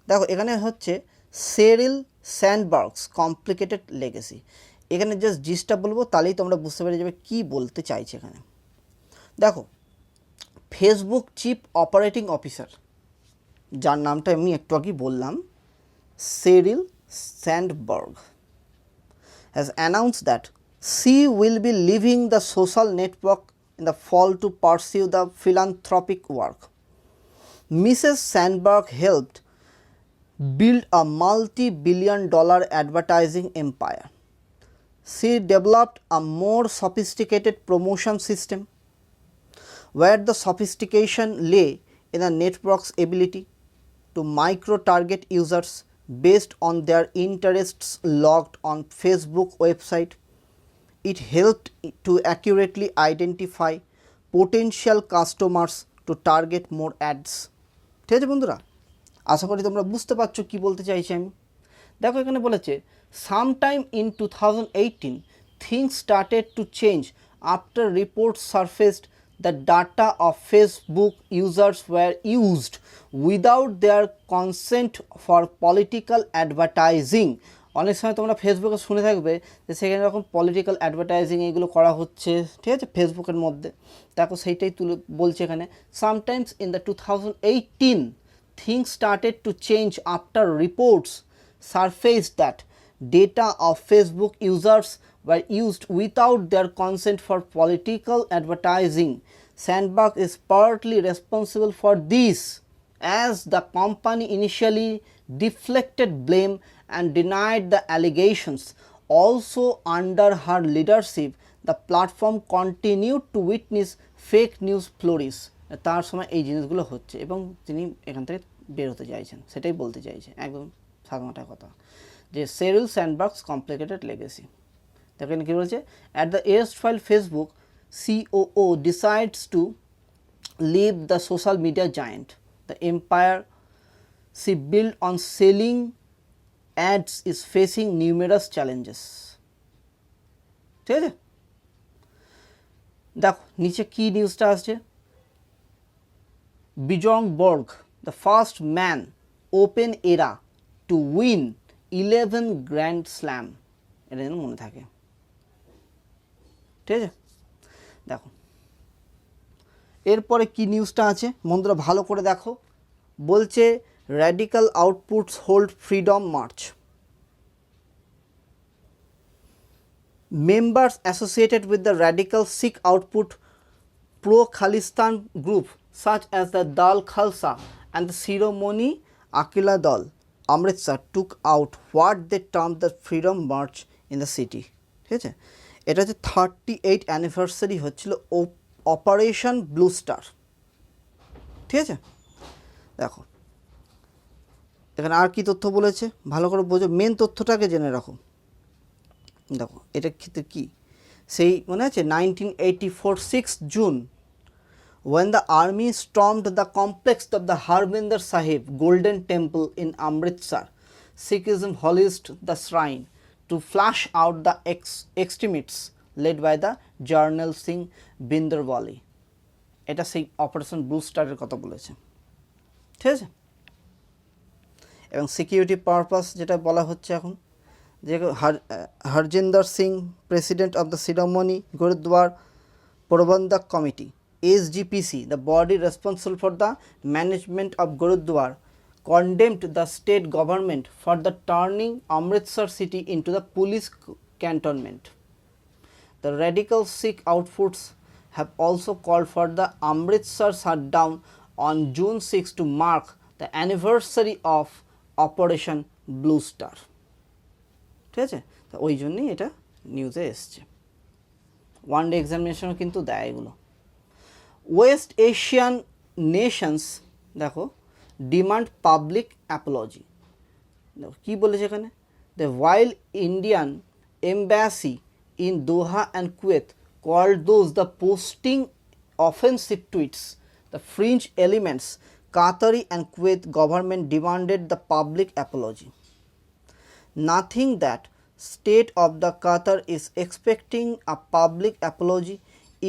দেখো এখানে হচ্ছে সেরিল স্যান্ডবার্গস কমপ্লিকেটেড লেগেসি। এখানে জাস্ট জিসটা বলবো, তাহলেই তোমরা বুঝতে পেরে যাবে কী বলতে চাইছে এখানে। দেখো ফেসবুক চিফ অপারেটিং অফিসার, যার নামটা আমি একটু আগেই বললাম, সেরিল Sandburg, has announced that she will be leaving the social network in the fall to pursue the philanthropic work. Mrs. Sandberg helped build a multi-billion-dollar advertising empire. She developed a more sophisticated promotion system, where the sophistication lay in the network's ability to micro-target users based on their interests logged on Facebook website. It helped to accurately identify potential customers to target more ads. ঠিক আছে বন্ধুরা, আশা করি তোমরা বুঝতে পারছো কি বলতে চাইছি আমি। দেখো এখানে বলেছে sometime in 2018 things started to change after reports surfaced that data of Facebook users were used without their consent for political advertising. অনেক সময় তোমরা ফেসবুকে শুনে থাকবে যে সেখানে এরকম পলিটিক্যাল অ্যাডভার্টাইজিং এইগুলো করা হচ্ছে, ঠিক আছে, ফেসবুকের মধ্যে। দেখো সেইটাই তুলে বলছে এখানে, sometimes in the 2018 things started to change after reports surfaced that data of Facebook users were used without their consent for political advertising. Sandberg is partly responsible for this, as the company initially deflected blame and denied the allegations. Also under her leadership, the platform continued to witness fake news flourish. তার সময় এই জিনিসগুলো হচ্ছে এবং তিনি এখান থেকে বের হতে চাইছেন, সেটাই বলতে চাইছে, একদম সাধারণটা কথা, যে সেরিল স্যান্ডবার্গস কমপ্লিকেটেড লেগেসি। দেখেন কী বলছে, at the erstwhile Facebook COO decides to leave the social media giant. The empire she built on selling ads is facing numerous challenges. ঠিক আছে, দেখো নিচে কী নিউজটা আসছে, Bjorn Borg, the first man open era to win 11 grand slam, এটা যেন মনে থাকে। ঠিক আছে, দেখো এরপরে কি নিউজটা আছে বন্ধুরা ভালো করে দেখো। বলছে radical outputs hold freedom March. Members associated with the radical Sikh output pro-Khalistan group such as the Dal Khalsa and the Shiromani Akila Dal Amritsar took out what they termed the Freedom March in the city. ঠিক আছে, এটা হচ্ছে 38 anniversary হচ্ছিল operation blue star. ঠিক আছে, দেখো এখানে আর কি তথ্য বলেছে ভালো করে বোঝো, মেন তথ্যটাকে জেনে রাখো। দেখো এটা ক্ষেত্রে কি সেই মনে আছে 1984 6 June when the army stormed the complex of the Harminder Sahib Golden Temple in Amritsar, Sikhism holocaust the shrine to flush out the extremists led by the Jarnail Singh Bhinderwale. এটা সেই অপারেশন ব্লু স্টারের কথা বলেছে। ঠিক আছে, এবং security purpose যেটা বলা হচ্ছে এখন যে Harjinder Singh president of the Shiromani Gurdwara Prabandhak committee SGPC, the body responsible for the management of Gurudwar, condemned the state government for the turning Amritsar city into the police cantonment. The radical Sikh outfits have also called for the Amritsar shutdown on June 6 to mark the anniversary of Operation Blue Star. ঠিক আছে, তো ওই জন্যই এটা নিউজে এসছে। One day এক্সামিনেশনও কিন্তু দেয় এগুলো। ওয়েস্ট এশিয়ান নেশনস দেখো ডিমান্ড পাবলিক অ্যাপোলজি। দেখো কী বলেছে এখানে, the while Indian embassy in Doha and Kuwait called those the posting offensive tweets the fringe elements, Qatari and Kuwait government demanded the public apology. Nothing that state of the Qatar is expecting a public apology,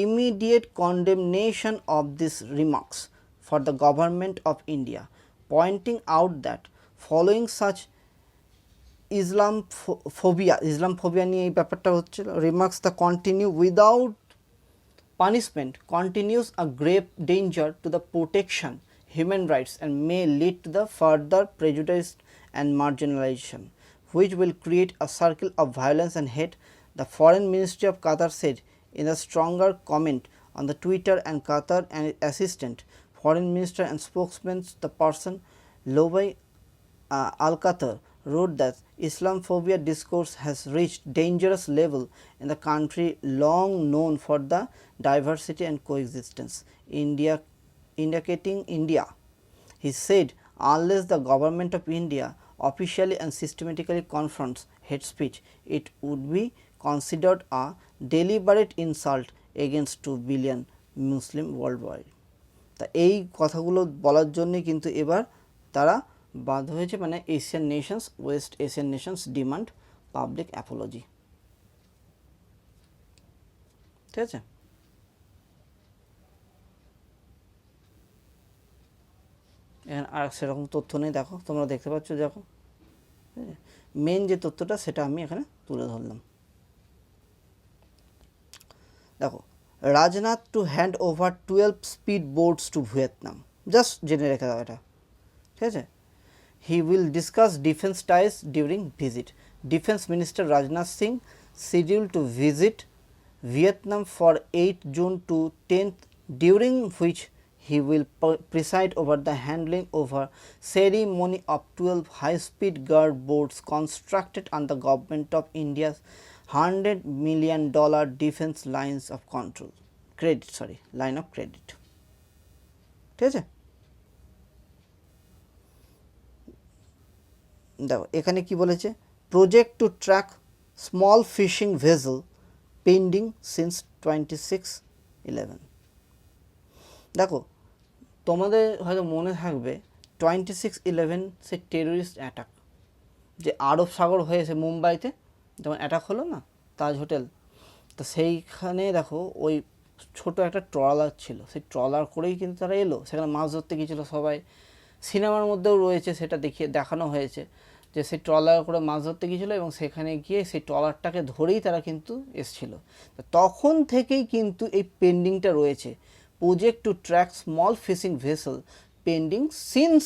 immediate condemnation of these remarks for the government of India, pointing out that following such Islamophobia নিয়ে এই ব্যাপারটা হচ্ছিল, remarks the continue without punishment continues a grave danger to the protection human rights and may lead to the further prejudice and marginalization, which will create a circle of violence and hate, the Foreign Ministry of Qatar said in a stronger comment on the Twitter, and Qatar and Assistant Foreign Minister and spokesman the person Lobay Al-Qatar wrote that Islamophobia discourse has reached dangerous level in the country long known for the diversity and coexistence, indicating India. He said unless the government of India officially and systematically confronts hate speech, it would be considered a deliberate insult against 2 billion Muslim worldwide. তা এই কথাগুলো বলার জন্যই কিন্তু এবার তারা বাধ্য হয়েছে, মানে Asian Nations, West Asian Nations demand public Apology. ঠিক আছে, এখানে আর সেরকম তথ্য নেই, দেখো তোমরা দেখতে পাচ্ছ, দেখো মেন যে তথ্যটা সেটা আমি এখানে তুলে ধরলাম। দেখো Rajnath to hand over 12 speed boats to Vietnam, just জেনে রেখে দাও এটা। ঠিক আছে, he will discuss defence ties during visit. Defence minister Rajnath Singh schedule to visit Vietnam for 8 June to 10th, during which he will preside over the handling over ceremony of 12 high-speed guard boats constructed on the government of India's $100 million defense line of credit. ঠিক আছে, দেখো এখানে কি বলেছে, project to track small fishing vessel pending since 26/11। দেখো তোমাদের হয়তো মনে থাকবে 26/11 সে টেররিস্ট অ্যাটাক, যে আরব সাগর হয়েছে মুম্বাইতে যেমন অ্যাটাক হলো না তাজ হোটেল, তো সেইখানে দেখো ওই ছোট একটা ট্রলার ছিল, সেই ট্রলার করেই কিন্তু তারা এলো, সেখানে মাছ ধরতে গিয়েছিলো সবাই, সিনেমার মধ্যেও রয়েছে, সেটা দেখানো হয়েছে। যে সেই ট্রলার করে মাছ ধরতে গিয়েছিলো এবং সেখানে গিয়ে সেই ট্রলারটাকে ধরেই তারা কিন্তু এসছিল। তখন থেকেই কিন্তু এই পেন্ডিংটা রয়েছে, project to track small fishing vessel pending since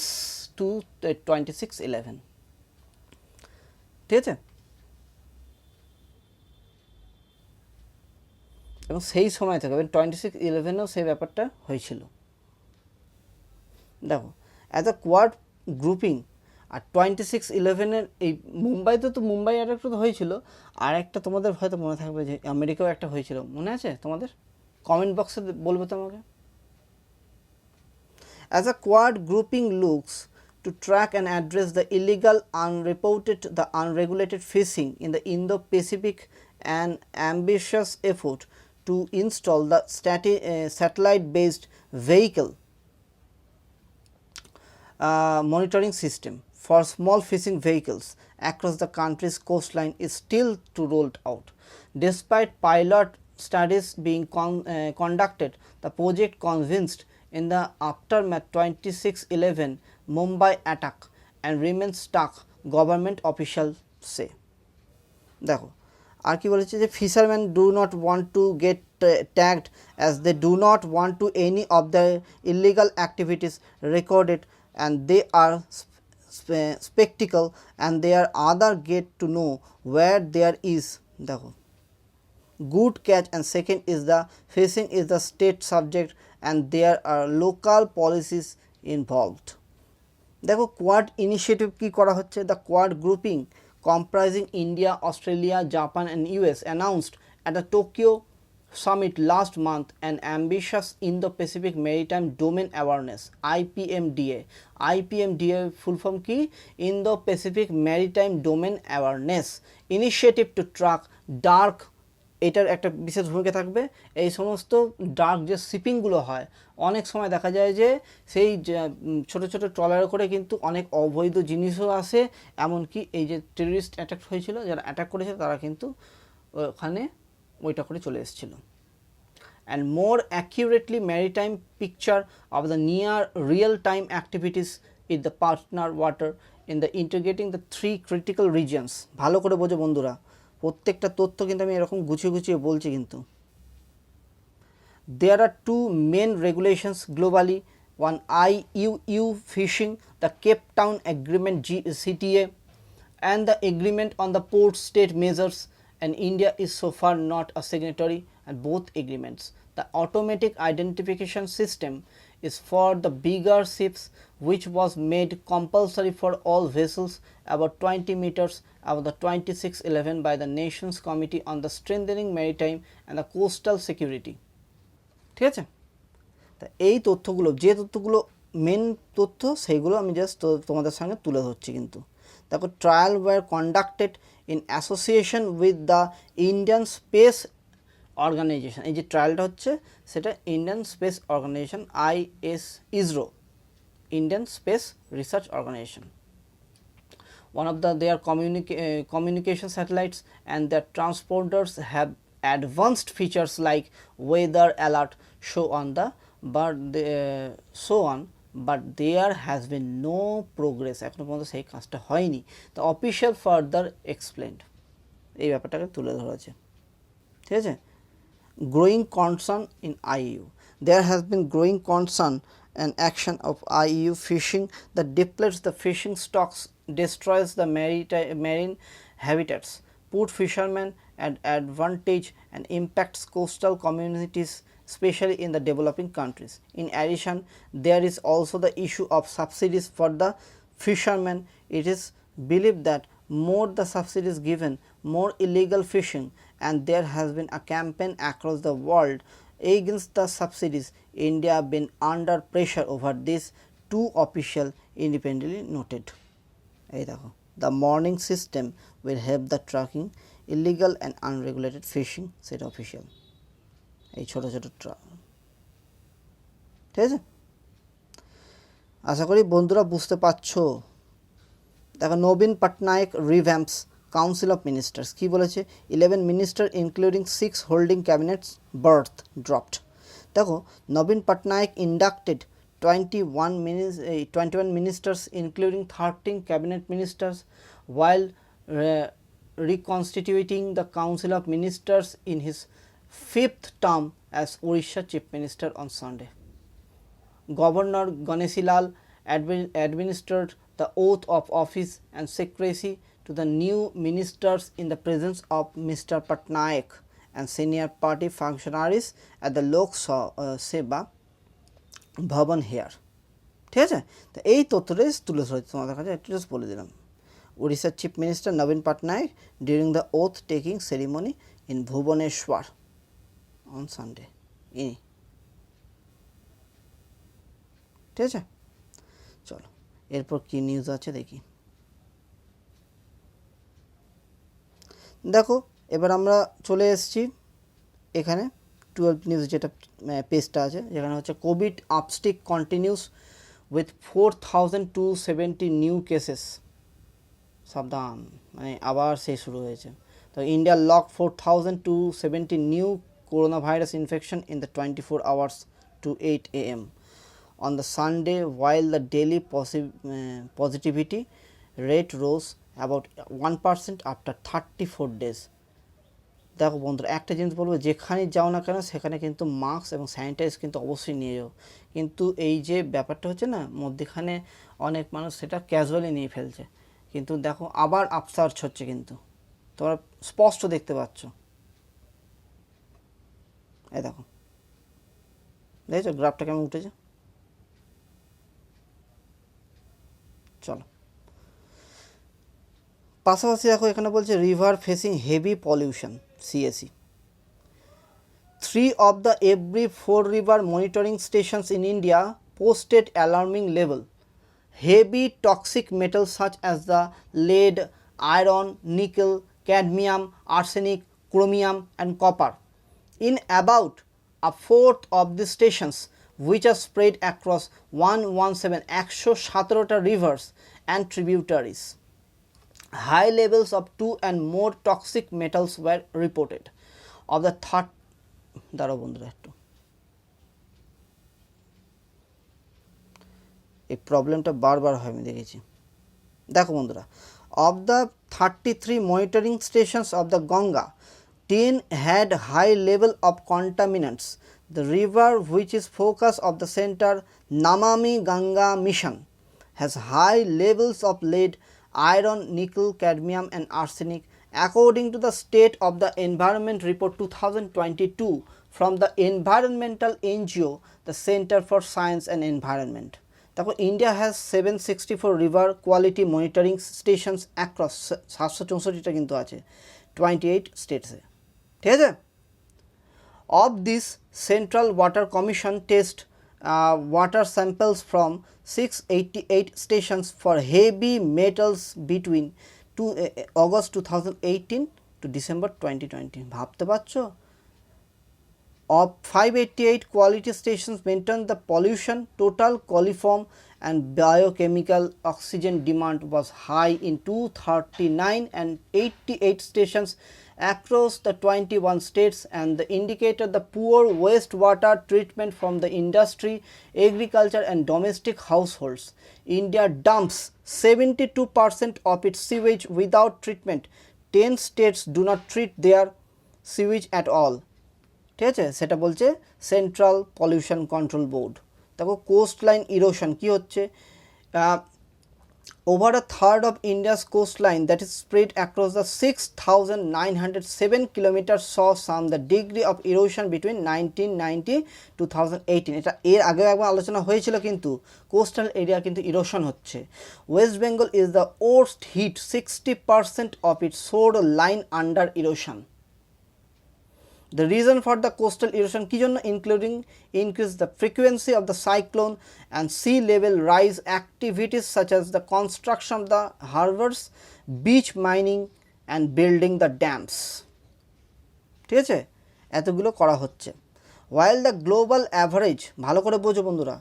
26/11। ঠিক আছে, এবং সেই সময় থেকে 26/11-এও সেই ব্যাপারটা হয়েছিল। দেখো অ্যাজ আ কোয়াড গ্রুপিং, আর 26/11-এর এই মুম্বাইতে তো মুম্বাই আর একটা তো হয়েছিল, আর একটা তোমাদের হয়তো মনে থাকবে যে আমেরিকাও একটা হয়েছিল, মনে আছে তোমাদের? কমেন্ট বক্সে বলবে তো আমাকে। As a quad grouping looks to track and address the illegal, unregulated fishing in the Indo-Pacific, an ambitious effort to install the satellite-based vehicle monitoring system for small fishing vehicles across the country's coastline is still to roll out. Despite pilot studies being conducted, the project convinced in the aftermath 26/11 Mumbai attack and remains stuck, government officials say. দেখো আর কি বলেছে যে fishermen do not want to get tagged as they do not want to any of the illegal activities recorded, and they are spectacle and their other get to know where there is দেখো good catch, and second is the fishing is the state subject and there are local policies involved. দেখো quad initiative কি করা হচ্ছে, the quad grouping comprising India, Australia, Japan and US announced at the Tokyo summit last month an ambitious Indo-Pacific Maritime Domain Awareness IPMDA. IPMDA full form কি, Indo-Pacific Maritime Domain Awareness initiative to track dark, এটার একটা বিশেষ ভূমিকা থাকবে। এই সমস্ত dark যে শিপিংগুলো হয়, অনেক সময় দেখা যায় যে সেই ছোট ছোট ট্রলারে করে কিন্তু অনেক অবৈধ জিনিসও আসে, এমনকি এই যে টেররিস্ট অ্যাটাক হয়েছিল, যারা অ্যাটাক করেছে তারা কিন্তু ওখানে ওইটা করে চলে এসেছিল। And more accurately maritime picture of the near real time activities in the partner water in the integrating the three critical regions. ভালো করে বোঝো বন্ধুরা, প্রত্যেকটা তথ্য কিন্তু আমি এরকম গুছিয়ে গুছিয়ে বলছি কিন্তু। There are two main regulations globally, one IUU fishing, the Cape Town Agreement CTA, and the agreement on the port state measures, and India is so far not a signatory and both agreements. The automatic identification system is for the bigger ships, which was made compulsory for all vessels about 20 meters above the 26/11 by the Nations Committee on the Strengthening Maritime and the Coastal Security. ঠিক আছে, তা এই তথ্যগুলো, যে তথ্যগুলো main তথ্য সেইগুলো আমি জাস্ট তোমাদের সঙ্গে তুলে ধরছি কিন্তু। দেখো trial was conducted in association with the Indian space organisation. এই যে ট্রায়ালটা হচ্ছে সেটা Indian space organisation ISRO, Indian Space Research Organization. One of their communication satellites and their transponders have advanced features like weather alert show on the but there has been no progress, এখনো পর্যন্ত সেই কাজটা হয়নি। The official further explained, এই ব্যাপারটাকে তুলে ধরা আছে। ঠিক আছে, growing concern in IUU, there has been growing concern and action of IUU fishing that depletes the fishing stocks, destroys the marine habitats, put fishermen at advantage and impacts coastal communities, especially in the developing countries. In addition, there is also the issue of subsidies for the fishermen. It is believed that more the subsidies given, more illegal fishing, and there has been a campaign across the world against the subsidies. India been under pressure over this, two official independently noted. এই দেখো, the morning system will help the tracking illegal and unregulated fishing, said official. এই ছোট ছোট ঠিক আছে, আশা করি বন্ধুরা বুঝতে পারছো। দেখো নবীন পটনায়ক রিভ্যাম্পস কাউন্সিল অফ মিনিস্টার্স, কী বলেছে, 11 minister including 6 holding cabinets birth dropped. দেখো নবীন Patnaik inducted 21 ministers including 13 cabinet ministers while reconstituting the Council of Ministers in his 5th term as Orissa Chief Minister on Sunday. Governor Ganesilal administered the oath of office and secrecy to the new ministers in the presence of Mr. Patnaik and senior party functionaries at the Lok Sabha Bhavan here. ঠিক আছে, তো এই তথ্যটা তুলে ধরেছি তোমাদের কাছে, একটু জাস্ট বলে দিলাম। উড়িষ্যার chief minister Nabin Patnaik during the oath taking ceremony in Bhubaneswar on Sunday ইনি। ঠিক আছে, চলো এরপর কি নিউজ আছে দেখি। দেখো এবার আমরা চলে এসেছি এখানে 12 নিউজ যেটা পেজটা আছে, যেখানে হচ্ছে covid uptick continues with 4270 new cases. সাবধান, মানে আবার সেই শুরু হয়েছে। তো India logs 4270 new corona virus infection in the 24 hours to 8 AM on the Sunday, while the daily positivity rate rose about 1% after 34 days. দেখো বন্ধুরা, একটা জিনিস বলবো, যেখানে যাও না কেন সেখানে কিন্তু মাস্ক এবং স্যানিটাইজ কিন্তু অবশ্যই নিয়ে যাও। কিন্তু এই যে ব্যাপারটা হচ্ছে না, মধ্যখানে অনেক মানুষ সেটা ক্যাজুয়ালি নিয়ে ফেলছে, কিন্তু দেখো আবার আপসার্চ হচ্ছে, কিন্তু তোমরা স্পষ্ট দেখতে পাচ্ছ। এই দেখো, দেখছো গ্রাফটা কেমন উঠেছে। চলো পাশাপাশি দেখো এখানে বলছে river facing heavy pollution CSE. 3 of the every 4 river monitoring stations in India posted alarming level heavy toxic metals such as the lead, iron, nickel, cadmium, arsenic, chromium and copper in about a fourth of the stations, which are spread across 117 rivers and tributaries. High levels of 2 and more toxic metals were reported. Of the দাঁড়াও বন্ধুরা, একটু এই প্রবলেমটা বারবার হয় আমি দেখেছি। দেখো বন্ধুরা, of the 33 monitoring stations of the Ganga, 10 had high level of contaminants. The river, which is focus of the center Namami Ganga mission, has high levels of lead, iron, nickel, cadmium and arsenic, according to the State of the Environment Report 2022 from the environmental NGO, the Center for Science and Environment. দেখো India has 764 river quality monitoring stations across, 764টা কিন্তু আছে 28 স্টেটসে। ঠিক আছে, of this Central Water Commission test water samples from 688 stations for heavy metals between August 2018 to December 2020. ভাবতে পারছো, of 588 quality stations maintained the pollution, total coliform and biochemical oxygen demand was high in 239 and 88 stations across the 21 states, and the indicated the poor wastewater treatment from the industry, agriculture and domestic households. India dumps 72% of its sewage without treatment. 10 states do not treat their sewage at all. ঠিক আছে, সেটা বলছে central pollution control board. দেখো coast line erosion কী হচ্ছে, over a third of India's coastline that is spread across the 6,907 kilometers saw some the degree of erosion between 1990 2018. এটা এর আগে একবার আলোচনা হয়েছিল, কিন্তু কোস্টাল এরিয়া কিন্তু ইরোশন হচ্ছে। West Bengal is the worst hit, 60% of its shoreline under erosion. The reason for the coastal erosion কি জন্য, including increase the frequency of the cyclone and sea level rise activities such as the construction of the harbors, beach mining and building the dams. ঠিক আছে, এতগুলো করা হচ্ছে। While the global average, ভালো করে বোঝো বন্ধুরা,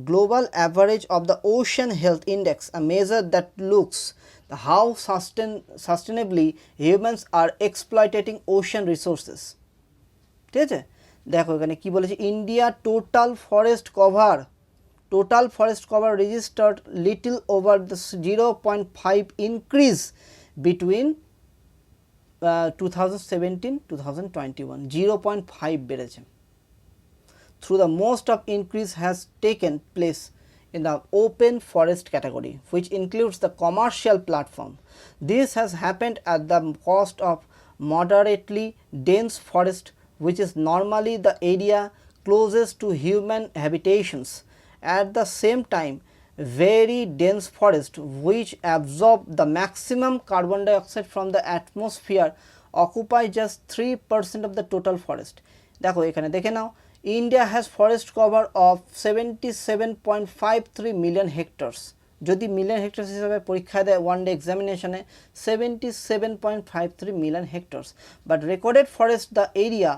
global average of the ocean health index, a measure that looks how sustainably humans are exploiting ocean resources. ঠিক আছে, দেখো এখানে কি বলেছে, India total forest cover total forest cover registered little over the 0.5 increase between 2017-2021, 0.5 বেড়েছে. Through the most of increase has taken place in the open forest category, which includes the commercial platform. This has happened at the cost of moderately dense forest, which is normally the area closest to human habitations. At the same time, very dense forest which absorb the maximum carbon dioxide from the atmosphere occupy just 3% of the total forest. দেখো এখানে দেখে নাও, India has forest cover of 77.53 million hectares. যদি million hectares হিসাবে পরীক্ষা দেয় one day এক্সামিনেশনে 77.53 million hectares, but recorded forest the area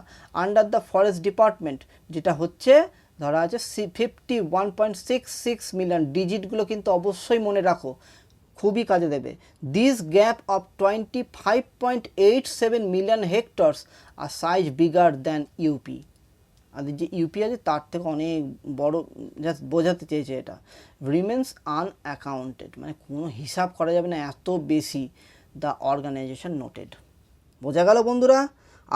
under the forest department যেটা হচ্ছে ধরা আছে 51.66 মিলিয়ন. ডিজিটগুলো কিন্তু অবশ্যই মনে রাখো, খুবই কাজে দেবে. This gap of 25.87 million hectares are size bigger than UP. আর যে ইউপি আছে তার থেকে অনেক বড়, জাস্ট বোঝাতে চেয়েছে এটা. রিমেন্স আনঅ্যাকাউন্টেড, মানে কোনো হিসাব করা যাবে না এত বেশি. The organisation noted. বোঝা গেল বন্ধুরা?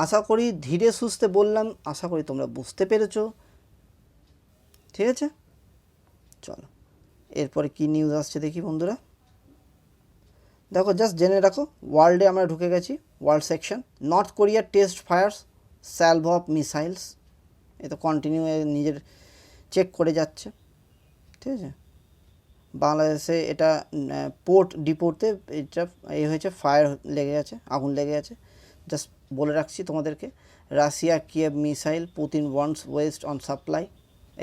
আশা করি ধীরে সুস্থে বললাম, আশা করি তোমরা বুঝতে পেরেছো. ঠিক আছে, চলো এরপরে কি নিউজ আসছে দেখি বন্ধুরা. দেখো জাস্ট জেনে রাখো, ওয়ার্ল্ডে আমরা ঢুকে গেছি. World section. North Korea test fires salvo of missiles. এ তো কন্টিনিউ নিজের চেক করে যাচ্ছে. ঠিক আছে, বাংলাদেশে এটা পোর্ট ডিপোতে এটা এই হয়েছে, ফায়ার লেগে গেছে, আগুন লেগে গেছে. জাস্ট বলে রাখছি তোমাদেরকে. Russia Kyiv missile, Putin wants West on supply.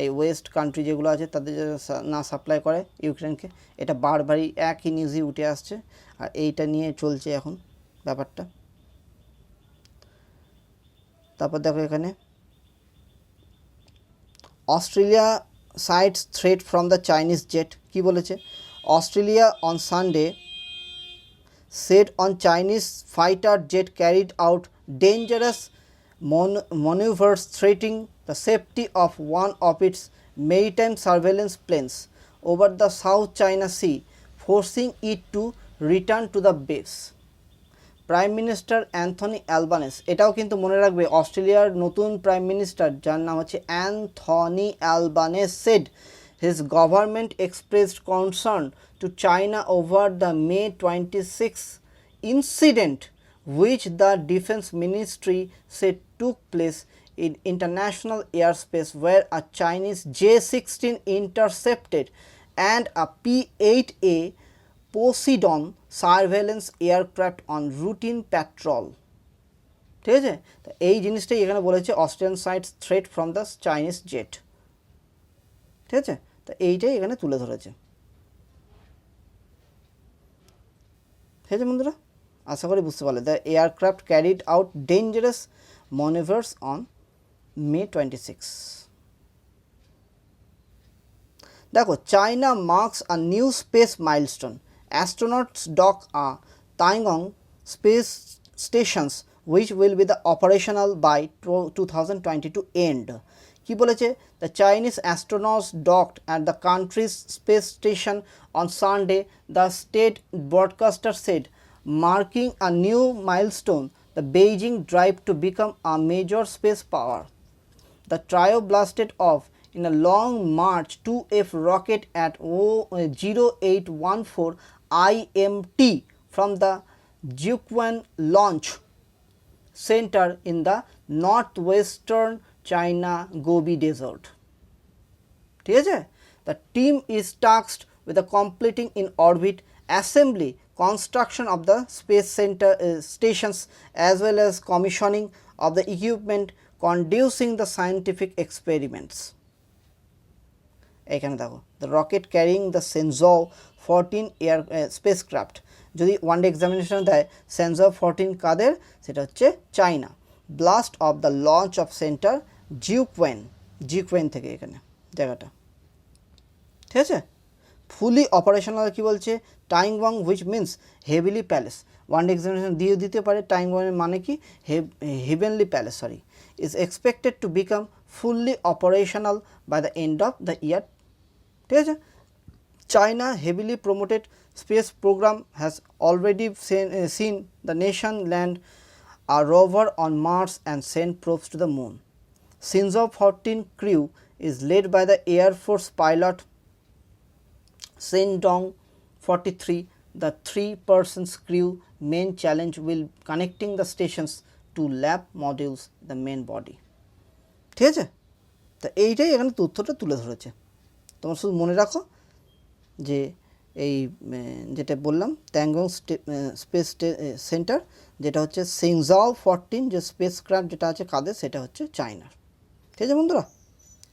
এই ওয়েস্ট কান্ট্রি যেগুলো আছে তাদের না সাপ্লাই করে ইউক্রেনকে, এটা বারবারই একই নিউজই উঠে আসছে. আর এইটা নিয়ে চলছে এখন ব্যাপারটা. তারপর দেখো এখানে Australia sites threat from the Chinese jet. কি বলেছে? Australia on Sunday said on Chinese fighter jet carried out dangerous maneuvers threatening the safety of one of its maritime surveillance planes over the South China Sea, forcing it to return to the base. Prime minister Anthony Albanese, এটাও কিন্তু মনে রাখবে, অস্ট্রেলিয়ার নতুন prime minister যার নাম হচ্ছে Anthony অ্যালবানেস said his government expressed concern to China over the May 26 incident which the defense ministry said took place in international airspace where a Chinese J-16 intercepted and a P-8A Poseidon surveillance aircraft on routine patrol. ঠিক আছে, তো এই জিনিসটাই এখানে বলেছে Australian sites threat from the Chinese jet. ঠিক আছে, তো এইটাই এখানে তুলে ধরেছে. ঠিক আছে বন্ধুরা, আশা করি বুঝতে পারলে. The aircraft carried out dangerous manoeuvres on May 26. দেখো, China marks a new space milestone. Astronauts dock a Tiangong space stations which will be the operational by 2022 end. কি বলেছে? The Chinese astronauts docked at the country's space station on Sunday, the state broadcaster said, marking a new milestone, the Beijing drive to become a major space power. The trio blasted off in a long March 2F rocket at 0814 IMT from the Jiuquan Launch Center in the northwestern China Gobi Desert. ঠিক আছে, the team is tasked with the completing in orbit assembly, construction of the space center stations as well as commissioning of the equipment conducting the scientific experiments. এখানে দেখো, the rocket carrying the Shenzhou 14 air spacecraft. যদি one day examination দেয় Shenzhou 14 কাদের, সেটা হচ্ছে China. Blast off the launch of centre Jiuquan থেকে এখানে জায়গাটা. ঠিক আছে, ফুলি অপারেশনাল. কি বলছে? টাইংওয়াং which means heavily palace. One day examination দিয়ে দিতে পারে. টাইংওয়াংয়ের মানে কি? Heavenly palace, sorry, is expected to become fully operational by the end of the year ঠিক আছে। China heavily promoted space program has already seen the nation land a rover on Mars and send probes to the moon. Shenzhou 14 crew is led by the Air Force pilot Shendong 43. The 3-person crew main challenge will connecting the stations to lab modules the main body. ঠিক আছে, তা এইটাই এখানে তথ্যটা তুলে ধরেছে। তোমরা শুধু মনে রাখো যে এই যেটা বললাম ট্যাংগং স্পেস সেন্টার, যেটা হচ্ছে সিংজাও 14 যে স্পেস ক্রাফট যেটা আছে কাদের, সেটা হচ্ছে চায়নার। ঠিক আছে বন্ধুরা,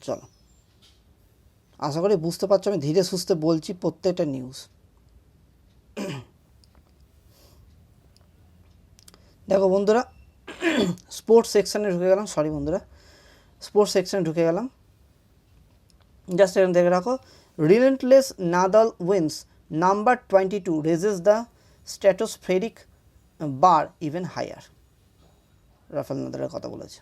চলো, আশা করি বুঝতে পারছো আমি ধীরে সুস্থে বলছি প্রত্যেকটা নিউজ। দেখো বন্ধুরা, স্পোর্টস সেকশানে ঢুকে গেলাম, সরি বন্ধুরা, স্পোর্টস সেকশানে ঢুকে গেলাম। জাস্ট এখানে দেখে রাখো, relentless Nadal wins number 22 raises the stratospheric bar even higher. Rafael নাদালের কথা বলেছে।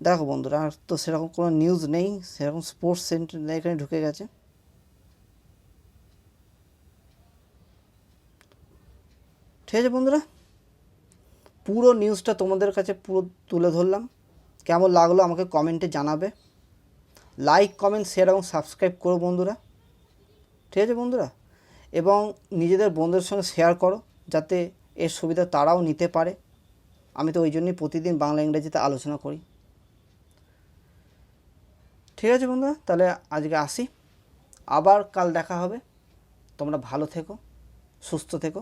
দেখো বন্ধুরা, আর তো সেরকম কোনো নিউজ নেই, সেরকম স্পোর্টস সেন্টার এখানে ঢুকে গেছে। ঠিক আছে বন্ধুরা, পুরো নিউজটা তোমাদের কাছে পুরো তুলে ধরলাম। কেমন লাগলো আমাকে কমেন্টে জানাবে। লাইক, কমেন্ট, শেয়ার এবং সাবস্ক্রাইব করো বন্ধুরা। ঠিক আছে বন্ধুরা, এবং নিজেদের বন্ধুদের সঙ্গে শেয়ার করো যাতে এর সুবিধা তারাও নিতে পারে। আমি তো ওই জন্যই প্রতিদিন বাংলা ইংরেজিতে আলোচনা করি। ঠিক আছে বন্ধুরা, তাহলে আজকে আসি, আবার কাল দেখা হবে। তোমরা ভালো থেকো, সুস্থ থেকো।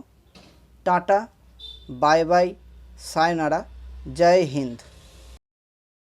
টাটা, বাই বাই, সায়নারা, জয় হিন্দ।